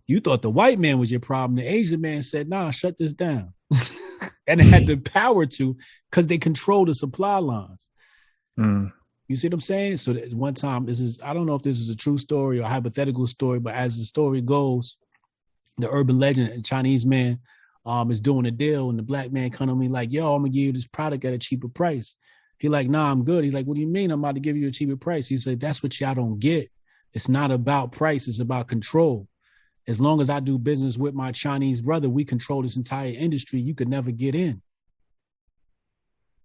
You thought the white man was your problem. The Asian man said, nah, shut this down. And it had the power to, because they control the supply lines. You see what I'm saying? So that one time, I don't know if this is a true story or a hypothetical story, but as the story goes, the urban legend, a Chinese man is doing a deal, and the Black man come to me like, yo, I'm gonna give you this product at a cheaper price. He like, nah, I'm good. He's like, what do you mean I'm about to give you a cheaper price? He said, that's what y'all don't get. It's not about price, it's about control. As long as I do business with my Chinese brother, we control this entire industry. You could never get in.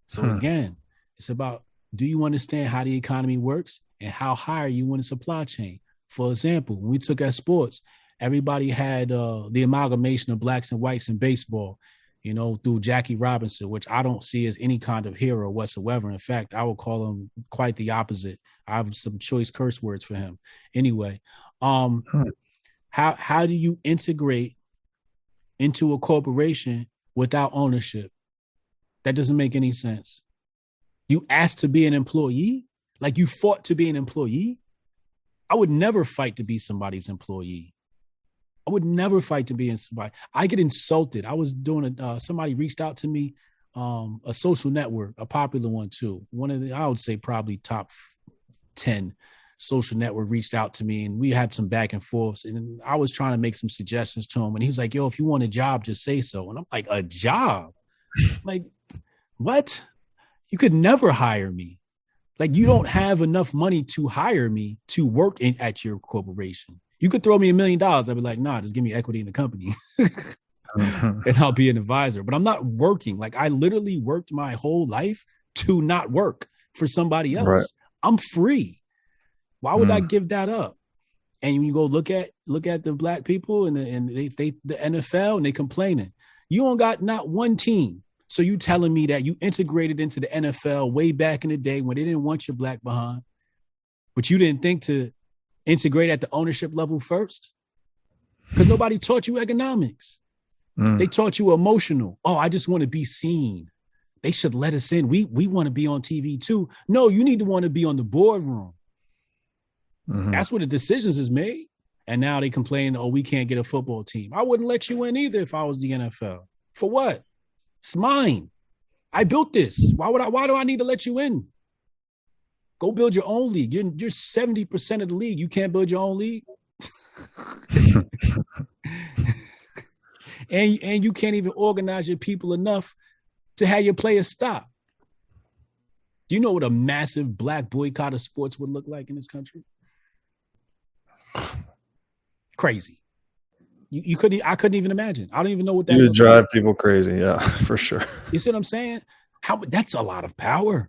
So again, it's about, do you understand how the economy works and how high are you in the supply chain? For example, when we took at sports, everybody had the amalgamation of blacks and whites in baseball, through Jackie Robinson, which I don't see as any kind of hero whatsoever. In fact, I would call him quite the opposite. I have some choice curse words for him. Anyway, How do you integrate into a corporation without ownership? That doesn't make any sense. You asked to be an employee, like you fought to be an employee. I would never fight to be somebody's employee. I would never fight to be in somebody. I get insulted. I was doing somebody reached out to me, a social network, a popular one too. One of the, I would say probably top 10 social network reached out to me, and we had some back and forths, and I was trying to make some suggestions to him, and he was like, yo, if you want a job, just say so. And I'm like, a job? Like, what? You could never hire me. Like, you don't have enough money to hire me to work at your corporation. You could throw me $1 million. I'd be like, nah, just give me equity in the company and I'll be an advisor. But I'm not working. Like, I literally worked my whole life to not work for somebody else. Right. I'm free. Why would I give that up? And when you go look at the black people and the NFL, and they complaining, you don't got not one team. So you telling me that you integrated into the NFL way back in the day when they didn't want your black behind, but you didn't think to integrate at the ownership level first? Because nobody taught you economics. They taught you emotional. Oh, I just want to be seen. They should let us in. We want to be on TV too. No, you need to want to be on the boardroom. That's where the decisions is made. And now they complain, oh, we can't get a football team. I wouldn't let you in either if I was the NFL. For what? It's mine. I built this. Why do I need to let you in? Go build your own league. You're 70% of the league. You can't build your own league. and you can't even organize your people enough to have your players stop. Do you know what a massive black boycott of sports would look like in this country? Crazy. I couldn't even imagine. I don't even know what that would drive people crazy. Yeah, for sure. You see what I'm saying? That's a lot of power.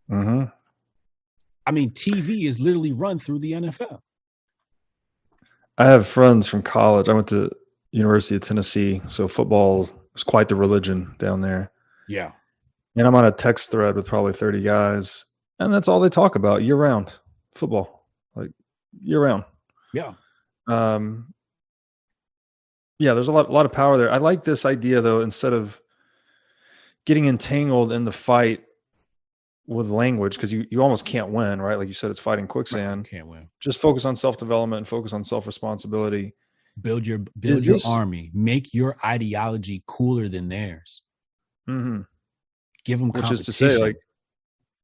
I mean, TV is literally run through the NFL. I have friends from college. I went to University of Tennessee, so football is quite the religion down there. Yeah. And I'm on a text thread with probably 30 guys, and that's all they talk about year round, football, like year round. Yeah. Yeah, there's a lot of power there. I like this idea, though, instead of getting entangled in the fight with language, because you almost can't win, right? Like you said, it's fighting quicksand. Right, can't win. Just focus on self-development and focus on self-responsibility. Build your army. Make your ideology cooler than theirs. Give them competition. Which is to say, like,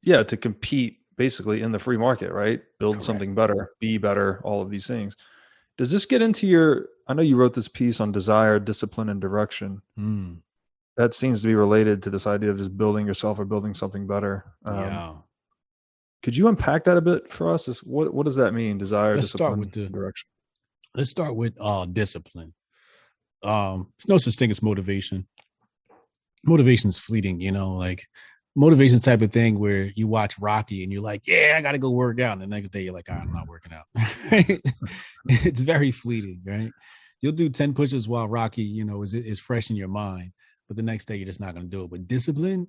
yeah, to compete basically in the free market, right? Build something better, be better, all of these things. Does this get into I know you wrote this piece on desire, discipline, and direction. That seems to be related to this idea of just building yourself or building something better. Yeah. Could you unpack that a bit for us? What does that mean? Desire, discipline, direction. Let's start with discipline. There's no such thing as motivation. Motivation is fleeting, like motivation type of thing where you watch Rocky and you're like, yeah, I got to go work out. And the next day you're like, I'm not working out. It's very fleeting, right? You'll do 10 push-ups while Rocky, is fresh in your mind, but the next day you're just not going to do it. But discipline,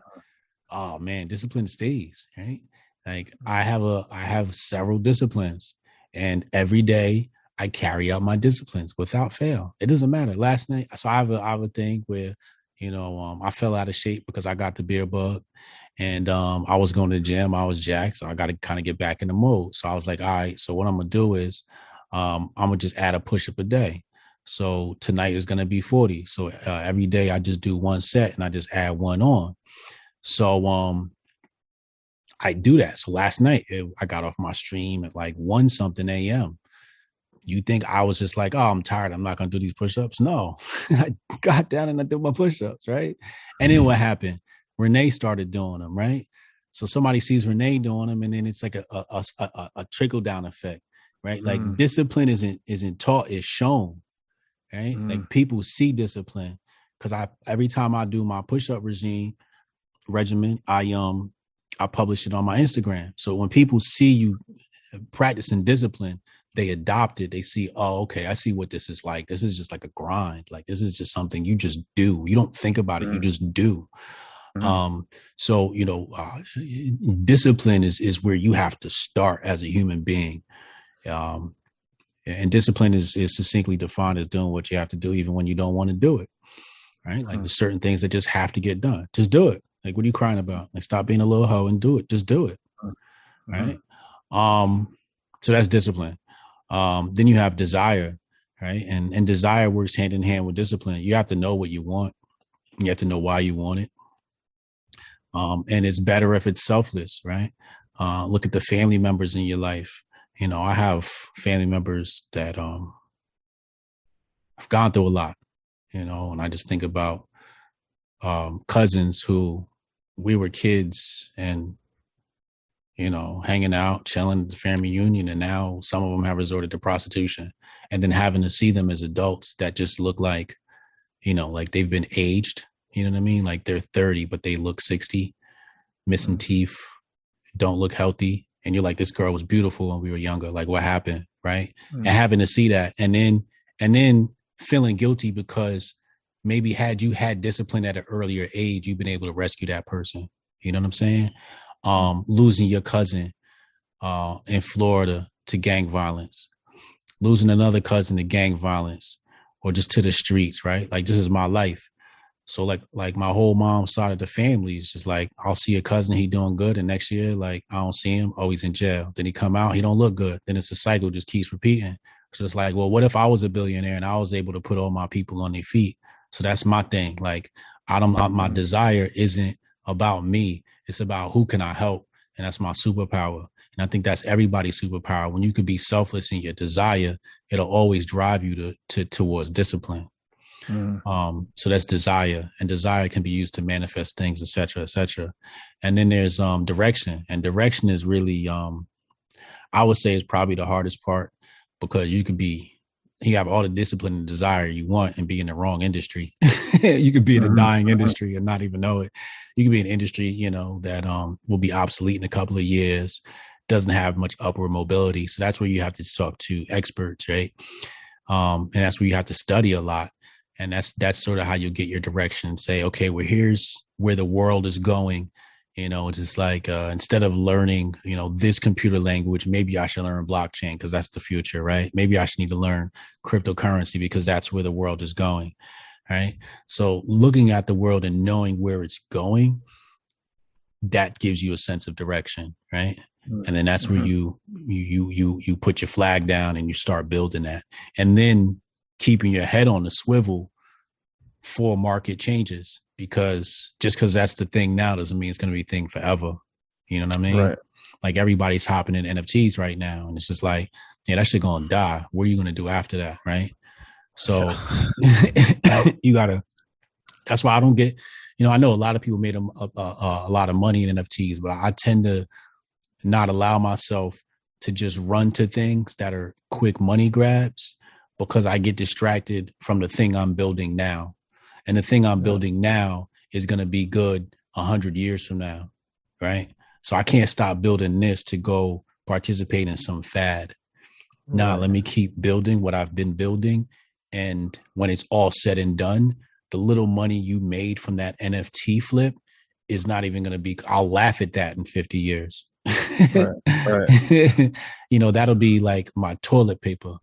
oh man, discipline stays, right? Like I have several disciplines, and every day I carry out my disciplines without fail. It doesn't matter. Last night, so I have a thing where, I fell out of shape because I got the beer bug, and I was going to the gym. I was jacked, so I got to kind of get back in the mode. So I was like, all right, so what I'm going to do is I'm going to just add a push-up a day. So tonight is going to be 40. So every day I just do one set and I just add one on. So I do that. So last night I got off my stream at like 1 something a.m. You think I was just like, oh, I'm tired, I'm not going to do these push-ups? No, I got down and I did my push-ups, right? And then what happened? Renee started doing them, right? So somebody sees Renee doing them, and then it's like a trickle-down effect, right? Like discipline isn't taught, it's shown, right? Like people see discipline, because every time I do my push-up regimen, I publish it on my Instagram. So when people see you practicing discipline, they adopt it. They see, oh, okay, I see what this is like. This is just like a grind. Like this is just something you just do. You don't think about it. You just do. So, discipline is where you have to start as a human being. And discipline is succinctly defined as doing what you have to do, even when you don't want to do it. Right? Like there's certain things that just have to get done. Just do it. Like, what are you crying about? Like, stop being a little hoe and do it. Just do it. Right? So that's discipline. Then you have desire, right? And desire works hand in hand with discipline. You have to know what you want. You have to know why you want it. And it's better if it's selfless, right? Look at the family members in your life. You know, I have family members that I've gone through a lot, you know, and I just think about cousins who we were kids and, you know, hanging out, chilling at the family reunion. And now some of them have resorted to prostitution, and then having to see them as adults that just look like, you know, like they've been aged, you know what I mean? Like they're 30, but they look 60, missing teeth, don't look healthy. And you're like, this girl was beautiful when we were younger. Like, what happened? Right. And having to see that, and then feeling guilty because maybe had you had discipline at an earlier age, you've been able to rescue that person. You know what I'm saying? Losing your cousin in Florida to gang violence, losing another cousin to gang violence, or just to the streets, right? Like, this is my life. So like my whole mom's side of the family is just like, I'll see a cousin, he doing good, and next year, like, I don't see him, oh, he's in jail. Then he come out, he don't look good. Then it's a cycle, just keeps repeating. So it's like, well, what if I was a billionaire and I was able to put all my people on their feet? So that's my thing. Like, my desire isn't about me. It's about who can I help? And that's my superpower. And I think that's everybody's superpower. When you can be selfless in your desire, it'll always drive you towards discipline. So that's desire, and desire can be used to manifest things, et cetera, et cetera. And then there's direction, and direction is really, I would say, is probably the hardest part, because you have all the discipline and desire you want and be in the wrong industry. You could be in a dying industry and not even know it. You could be in an industry, you know, that will be obsolete in a couple of years, doesn't have much upward mobility. So that's where you have to talk to experts, right? And that's where you have to study a lot. And that's sort of how you get your direction and say, okay, well, here's where the world is going. You know, it's just like, instead of learning, you know, this computer language, maybe I should learn blockchain because that's the future, right? Maybe I should need to learn cryptocurrency because that's where the world is going, right? So looking at the world and knowing where it's going, that gives you a sense of direction, right? And then that's where you put your flag down and you start building that. And then keeping your head on the swivel for market changes, because just because that's the thing now doesn't mean it's going to be a thing forever. You know what I mean? Right. Like, everybody's hopping in NFTs right now, and it's just like, yeah, that shit going to die. What are you going to do after that? Right. So you gotta, that's why I don't get, you know, I know a lot of people made a lot of money in NFTs, but I tend to not allow myself to just run to things that are quick money grabs, because I get distracted from the thing I'm building now. And the thing I'm building now is going to be good 100 years from now, right? So I can't stop building this to go participate in some fad. Nah, let me keep building what I've been building. And when it's all said and done, the little money you made from that NFT flip is not even going to be, I'll laugh at that in 50 years. Right. You know, that'll be like my toilet paper.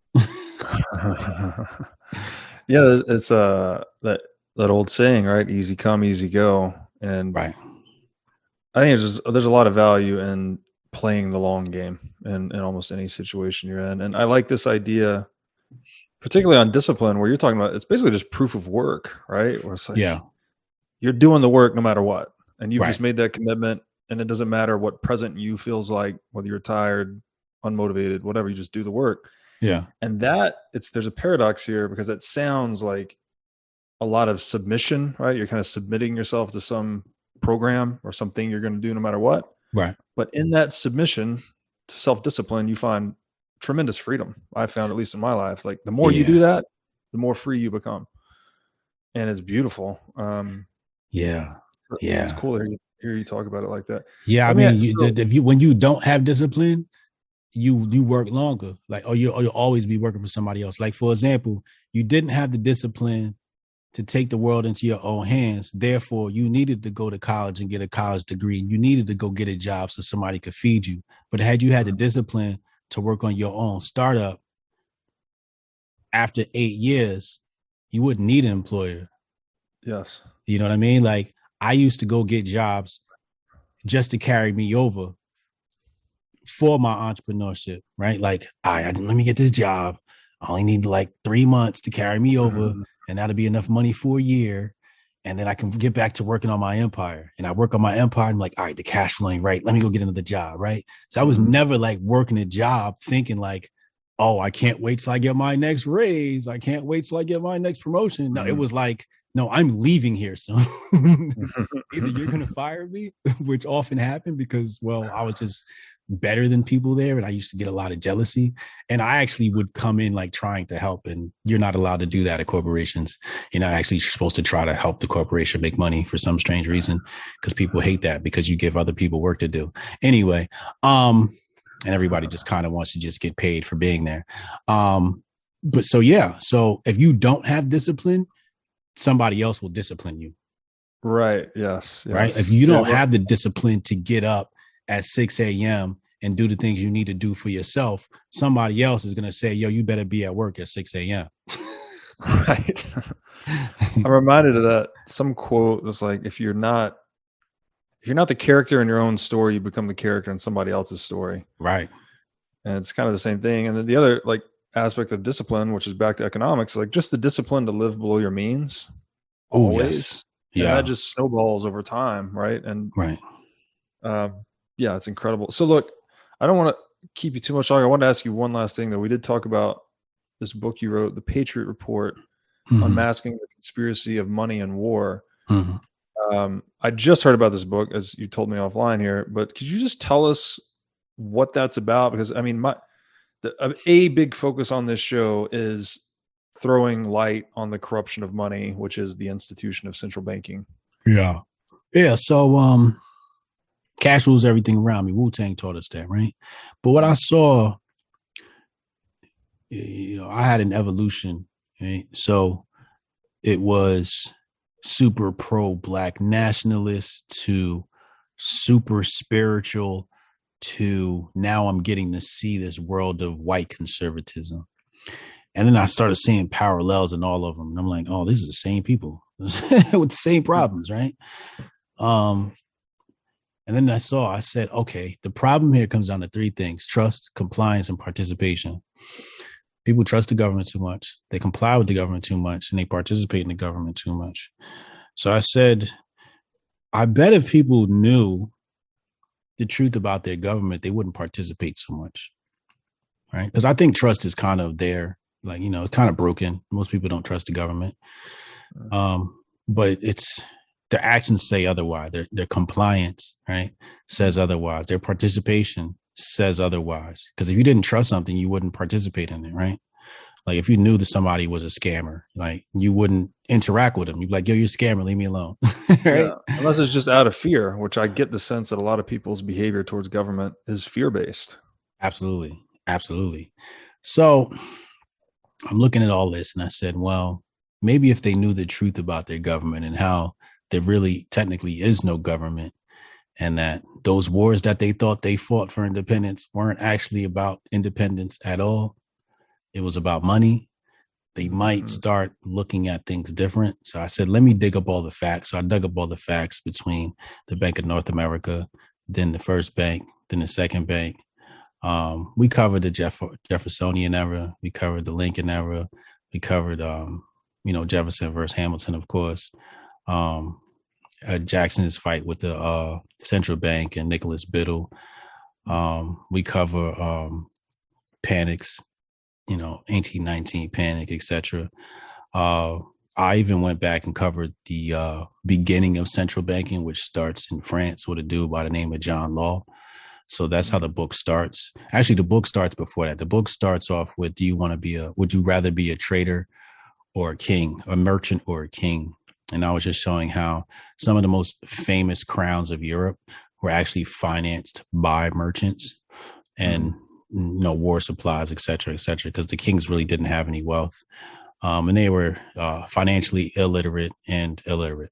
Yeah, it's that old saying, right? Easy come, easy go. And right. I think there's a lot of value in playing the long game in almost any situation you're in. And I like this idea, particularly on discipline, where you're talking about, it's basically just proof of work, right? Where it's like, yeah, you're doing the work no matter what. And you've just made that commitment, and it doesn't matter what present you feels like, whether you're tired, unmotivated, whatever, you just do the work. Yeah. And there's a paradox here, because it sounds like a lot of submission, right? You're kind of submitting yourself to some program or something you're going to do no matter what. Right. But in that submission to self-discipline, you find tremendous freedom. I found, at least in my life, like the more you do that, the more free you become. And it's beautiful. It's cool to hear you talk about it like that. Yeah. I mean, when you don't have discipline, you work longer, like, or you'll always be working for somebody else. Like, for example, you didn't have the discipline to take the world into your own hands. Therefore, you needed to go to college and get a college degree. You needed to go get a job so somebody could feed you. But had you had the discipline to work on your own startup, after 8 years, you wouldn't need an employer. Yes. You know what I mean? Like, I used to go get jobs just to carry me over for my entrepreneurship, right? Like, let me get this job. I only need like 3 months to carry me over, and that'll be enough money for a year. And then I can get back to working on my empire. And I work on my empire. I'm like, all right, the cash flow ain't right. Let me go get another job, right? So I was never like working a job thinking like, oh, I can't wait till I get my next raise. I can't wait till I get my next promotion. No, it was like, no, I'm leaving here soon. Either you're going to fire me, which often happened because, well, I was just better than people there. And I used to get a lot of jealousy. And I actually would come in like trying to help. And you're not allowed to do that at corporations. You're not actually supposed to try to help the corporation make money for some strange reason, because people hate that because you give other people work to do. Anyway, and everybody just kind of wants to just get paid for being there. But so, yeah. So if you don't have discipline, somebody else will discipline you. Right. Yes. Right. If you don't have the discipline to get up at 6 a.m. and do the things you need to do for yourself, somebody else is going to say, yo, you better be at work at 6 a.m. Right. I'm reminded of that. Some quote that's like, if you're not the character in your own story, you become the character in somebody else's story. Right. And it's kind of the same thing. And then the other like aspect of discipline, which is back to economics, like just the discipline to live below your means. Always. Yes. Yeah. And that just snowballs over time. Right. And right. Yeah, it's incredible. So look, I don't want to keep you too much longer. I want to ask you one last thing, though. We did talk about this book you wrote, The Patriot Report, Unmasking the Conspiracy of Money and War. I just heard about this book, as you told me offline here, but could you just tell us what that's about? Because I mean, a big focus on this show is throwing light on the corruption of money, which is the institution of central banking. Yeah. Yeah. So, cash rules everything around me. Wu-Tang taught us that, right? But what I saw, I had an evolution, right? So it was super pro-Black nationalist to super spiritual to now I'm getting to see this world of white conservatism. And then I started seeing parallels in all of them. And I'm like, oh, these are the same people with the same problems, right? And then I said, okay, the problem here comes down to three things: trust, compliance, and participation. People trust the government too much. They comply with the government too much, and they participate in the government too much. So I said, I bet if people knew the truth about their government, they wouldn't participate so much, right? Because I think trust is kind of there, like, it's kind of broken. Most people don't trust the government. But their actions say otherwise. Their compliance, right, says otherwise. Their participation says otherwise. Because if you didn't trust something, you wouldn't participate in it, right? Like if you knew that somebody was a scammer, like you wouldn't interact with them. You'd be like, yo, you're a scammer, leave me alone. Right? Yeah. Unless it's just out of fear, which I get the sense that a lot of people's behavior towards government is fear-based. Absolutely. Absolutely. So I'm looking at all this and I said, well, maybe if they knew the truth about their government and how there really technically is no government, and that those wars that they thought they fought for independence weren't actually about independence at all. It was about money. They might start looking at things different. So I said, let me dig up all the facts. So I dug up all the facts between the Bank of North America, then the first bank, then the second bank. We covered the Jeffersonian era. We covered the Lincoln era. We covered, Jefferson versus Hamilton, of course. Jackson's fight with the central bank and Nicholas Biddle. We cover panics, 1819 panic, etc. I even went back and covered the beginning of central banking, which starts in France with a dude by the name of John Law. So that's how the book starts. Actually, the book starts before that. The book starts off with, would you rather be a trader or a king, a merchant or a king? And I was just showing how some of the most famous crowns of Europe were actually financed by merchants and, war supplies, et cetera, because the kings really didn't have any wealth. And they were financially illiterate and illiterate.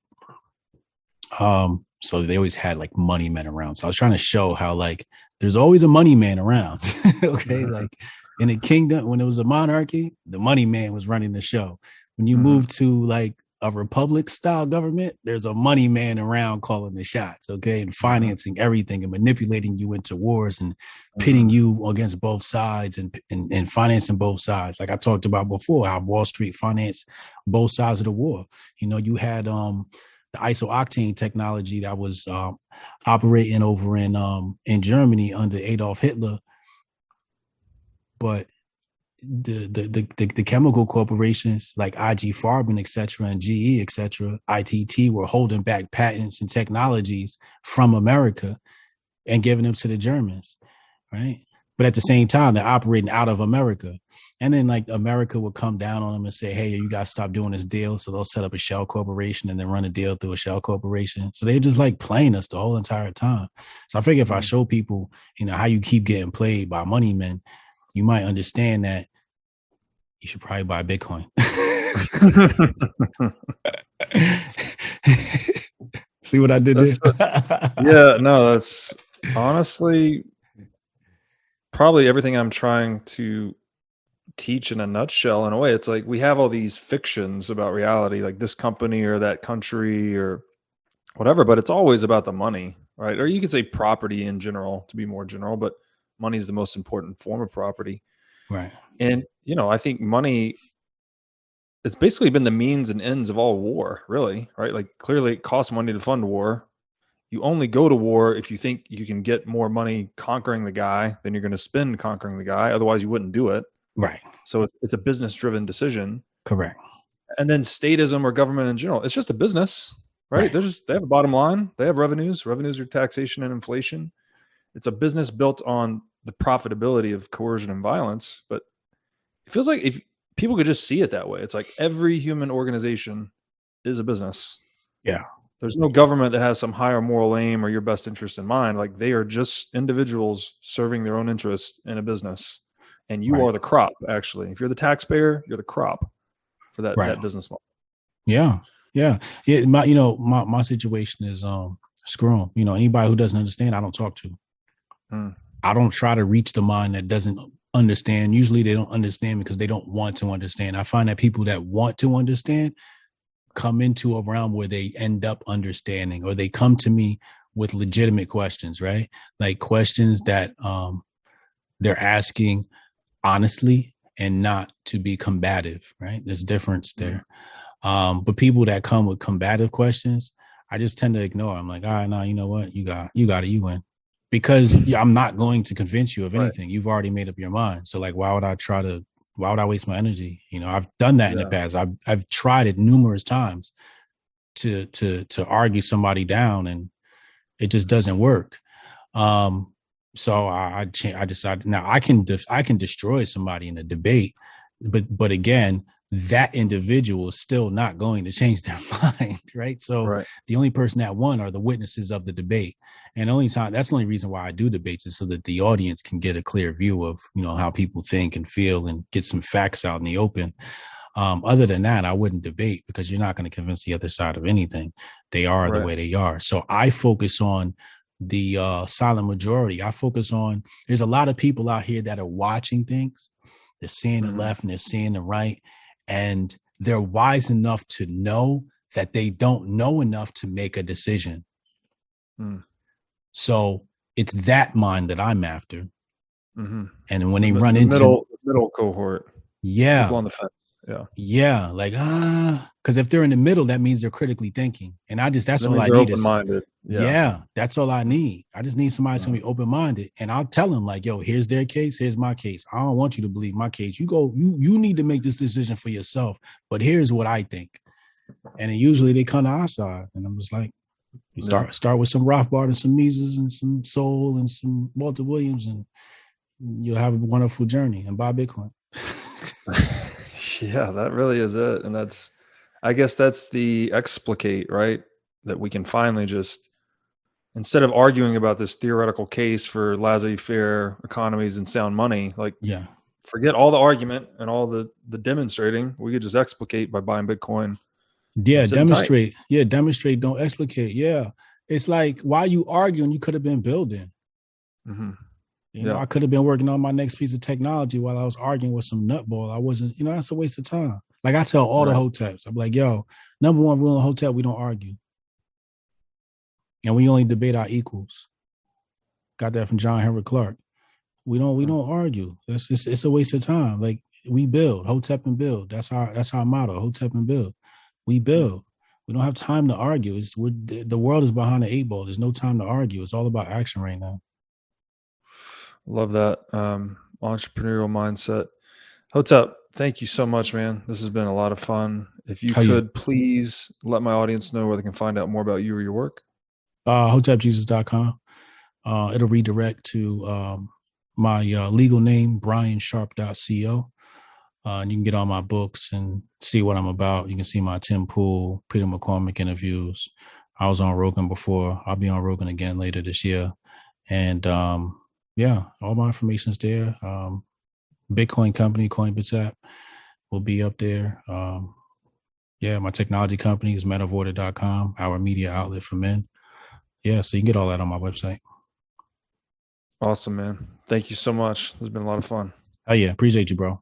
So they always had like money men around. So I was trying to show how like there's always a money man around. Okay. Like In a kingdom, when it was a monarchy, the money man was running the show. When you move to like a republic style government, there's a money man around calling the shots, okay, and financing everything and manipulating you into wars and pitting you against both sides and financing both sides. Like I talked about before, how Wall Street financed both sides of the war. You know, you had the isooctane technology that was operating over in Germany under Adolf Hitler, but the chemical corporations like IG Farben, et cetera, and GE, et cetera, ITT were holding back patents and technologies from America and giving them to the Germans, right? But at the same time, they're operating out of America. And then like America would come down on them and say, hey, you guys stop doing this deal. So they'll set up a shell corporation and then run a deal through a shell corporation. So they're just like playing us the whole entire time. So I figure if I show people, you know, how you keep getting played by money men, you might understand that you should probably buy Bitcoin. See what I did there? Yeah, no, that's honestly probably everything I'm trying to teach in a nutshell. In a way, it's like we have all these fictions about reality, like this company or that country or whatever, but it's always about the money, right? Or you could say property in general, to be more general, but money is the most important form of property. Right. And, you know, I think money, it's basically been the means and ends of all war, really, right? Like clearly it costs money to fund war. You only go to war if you think you can get more money conquering the guy than you're going to spend conquering the guy. Otherwise you wouldn't do it. Right. So it's a business driven decision. Correct. And then statism or government in general, it's just a business, right? They have a bottom line. They have revenues. Revenues are taxation and inflation. It's a business built on the profitability of coercion and violence. But it feels like if people could just see it that way, it's like every human organization is a business. Yeah. There's no government that has some higher moral aim or your best interest in mind. Like they are just individuals serving their own interest in a business. And you are the crop, actually. If you're the taxpayer, you're the crop for that business model. Yeah. Yeah. Yeah. My situation is screw 'em. You know, anybody who doesn't understand, I don't talk to. I don't try to reach the mind that doesn't understand. Usually they don't understand because they don't want to understand. I find that people that want to understand come into a realm where they end up understanding, or they come to me with legitimate questions, right? Like questions that they're asking honestly and not to be combative, right? There's a difference there. But people that come with combative questions, I just tend to ignore. I'm like, all right, no, you know what? You got it, you win. Because I'm not going to convince you of anything. You've already made up your mind. So like, why would I waste my energy? You know, I've done that in the past. I've tried it numerous times to argue somebody down, and it just doesn't work. So I decided now I can destroy somebody in a debate, but again, that individual is still not going to change their mind, right? So the only person that won are the witnesses of the debate, and that's the only reason why I do debates is so that the audience can get a clear view of, you know, how people think and feel and get some facts out in the open. Other than that, I wouldn't debate because you're not going to convince the other side of anything. They are the way they are. So I focus on the silent majority. I focus on, there's a lot of people out here that are watching things. They're seeing the left and they're seeing the right. And they're wise enough to know that they don't know enough to make a decision. So it's that mind that I'm after. And when they run into middle cohort, people on the fence. Like, because if they're in the middle, that means they're critically thinking. And that's all I need. Open-minded. That's all I need. I just need somebody who's gonna be open-minded. And I'll tell them like, yo, here's their case, here's my case. I don't want you to believe my case. You need to make this decision for yourself. But here's what I think. And then usually they come to our side. And I'm just like, you start with some Rothbard and some Mises and some Soul and some Walter Williams, and you'll have a wonderful journey and buy Bitcoin. Yeah, that really is it. And I guess that's the explicate, right? That we can finally just, instead of arguing about this theoretical case for laissez-faire economies and sound money, like forget all the argument and all the demonstrating. We could just explicate by buying Bitcoin. Demonstrate. Demonstrate, don't explicate. Yeah. It's like, why are you arguing? You could have been building. You know, I could have been working on my next piece of technology while I was arguing with some nutball. I wasn't, that's a waste of time. Like I tell all the Hoteps, I'm like, yo, number one rule in Hotep, we don't argue. And we only debate our equals. Got that from John Henry Clark. We don't argue. It's a waste of time. Like we build, Hotep and build. That's our motto, Hotep and build. We build. We don't have time to argue. The world is behind the 8 ball. There's no time to argue. It's all about action right now. Love that entrepreneurial mindset. Hotep, thank you so much, man. This has been a lot of fun. If you could please let my audience know where they can find out more about you or your work. HotepJesus.com. It'll redirect to my legal name, briansharp.co. And you can get all my books and see what I'm about. You can see my Tim Pool, Peter McCormick interviews. I was on Rogan before. I'll be on Rogan again later this year. And yeah, all my information's there. Bitcoin company, Coinbits will be up there. Yeah, my technology company is metavorder.com, our media outlet for men. Yeah, so you can get all that on my website. Awesome, man. Thank you so much. This has been a lot of fun. Oh, yeah. Appreciate you, bro.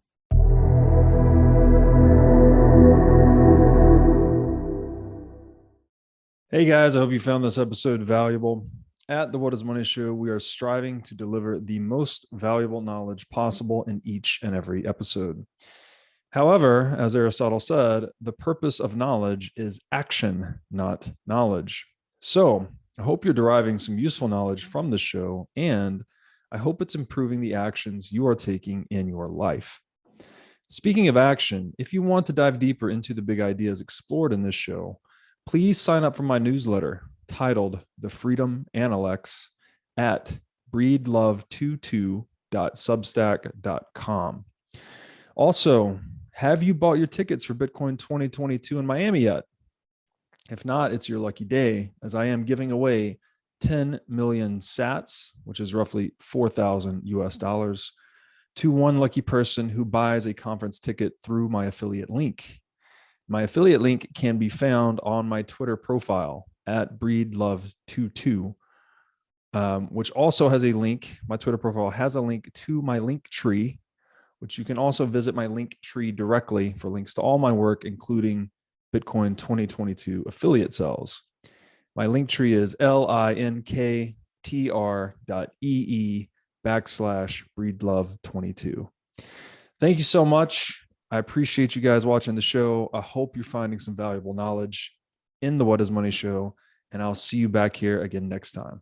Hey, guys. I hope you found this episode valuable. At the What is Money Show, we are striving to deliver the most valuable knowledge possible in each and every episode. However, as Aristotle said, the purpose of knowledge is action, not knowledge. So I hope you're deriving some useful knowledge from the show, and I hope it's improving the actions you are taking in your life. Speaking of action, if you want to dive deeper into the big ideas explored in this show, please sign up for my newsletter titled The Freedom Analects at breedlove22.substack.com. Also, have you bought your tickets for Bitcoin 2022 in Miami yet? If not, it's your lucky day, as I am giving away 10 million sats, which is roughly 4,000 US dollars, to one lucky person who buys a conference ticket through my affiliate link. My affiliate link can be found on my Twitter profile at breedlove22, which also has a link. My Twitter profile has a link to my link tree, which you can also visit my link tree directly for links to all my work, including Bitcoin 2022 affiliate cells. My link tree is linktr.ee/breedlove22. Thank you so much. I appreciate you guys watching the show. I hope you're finding some valuable knowledge in the What is Money Show, and I'll see you back here again next time.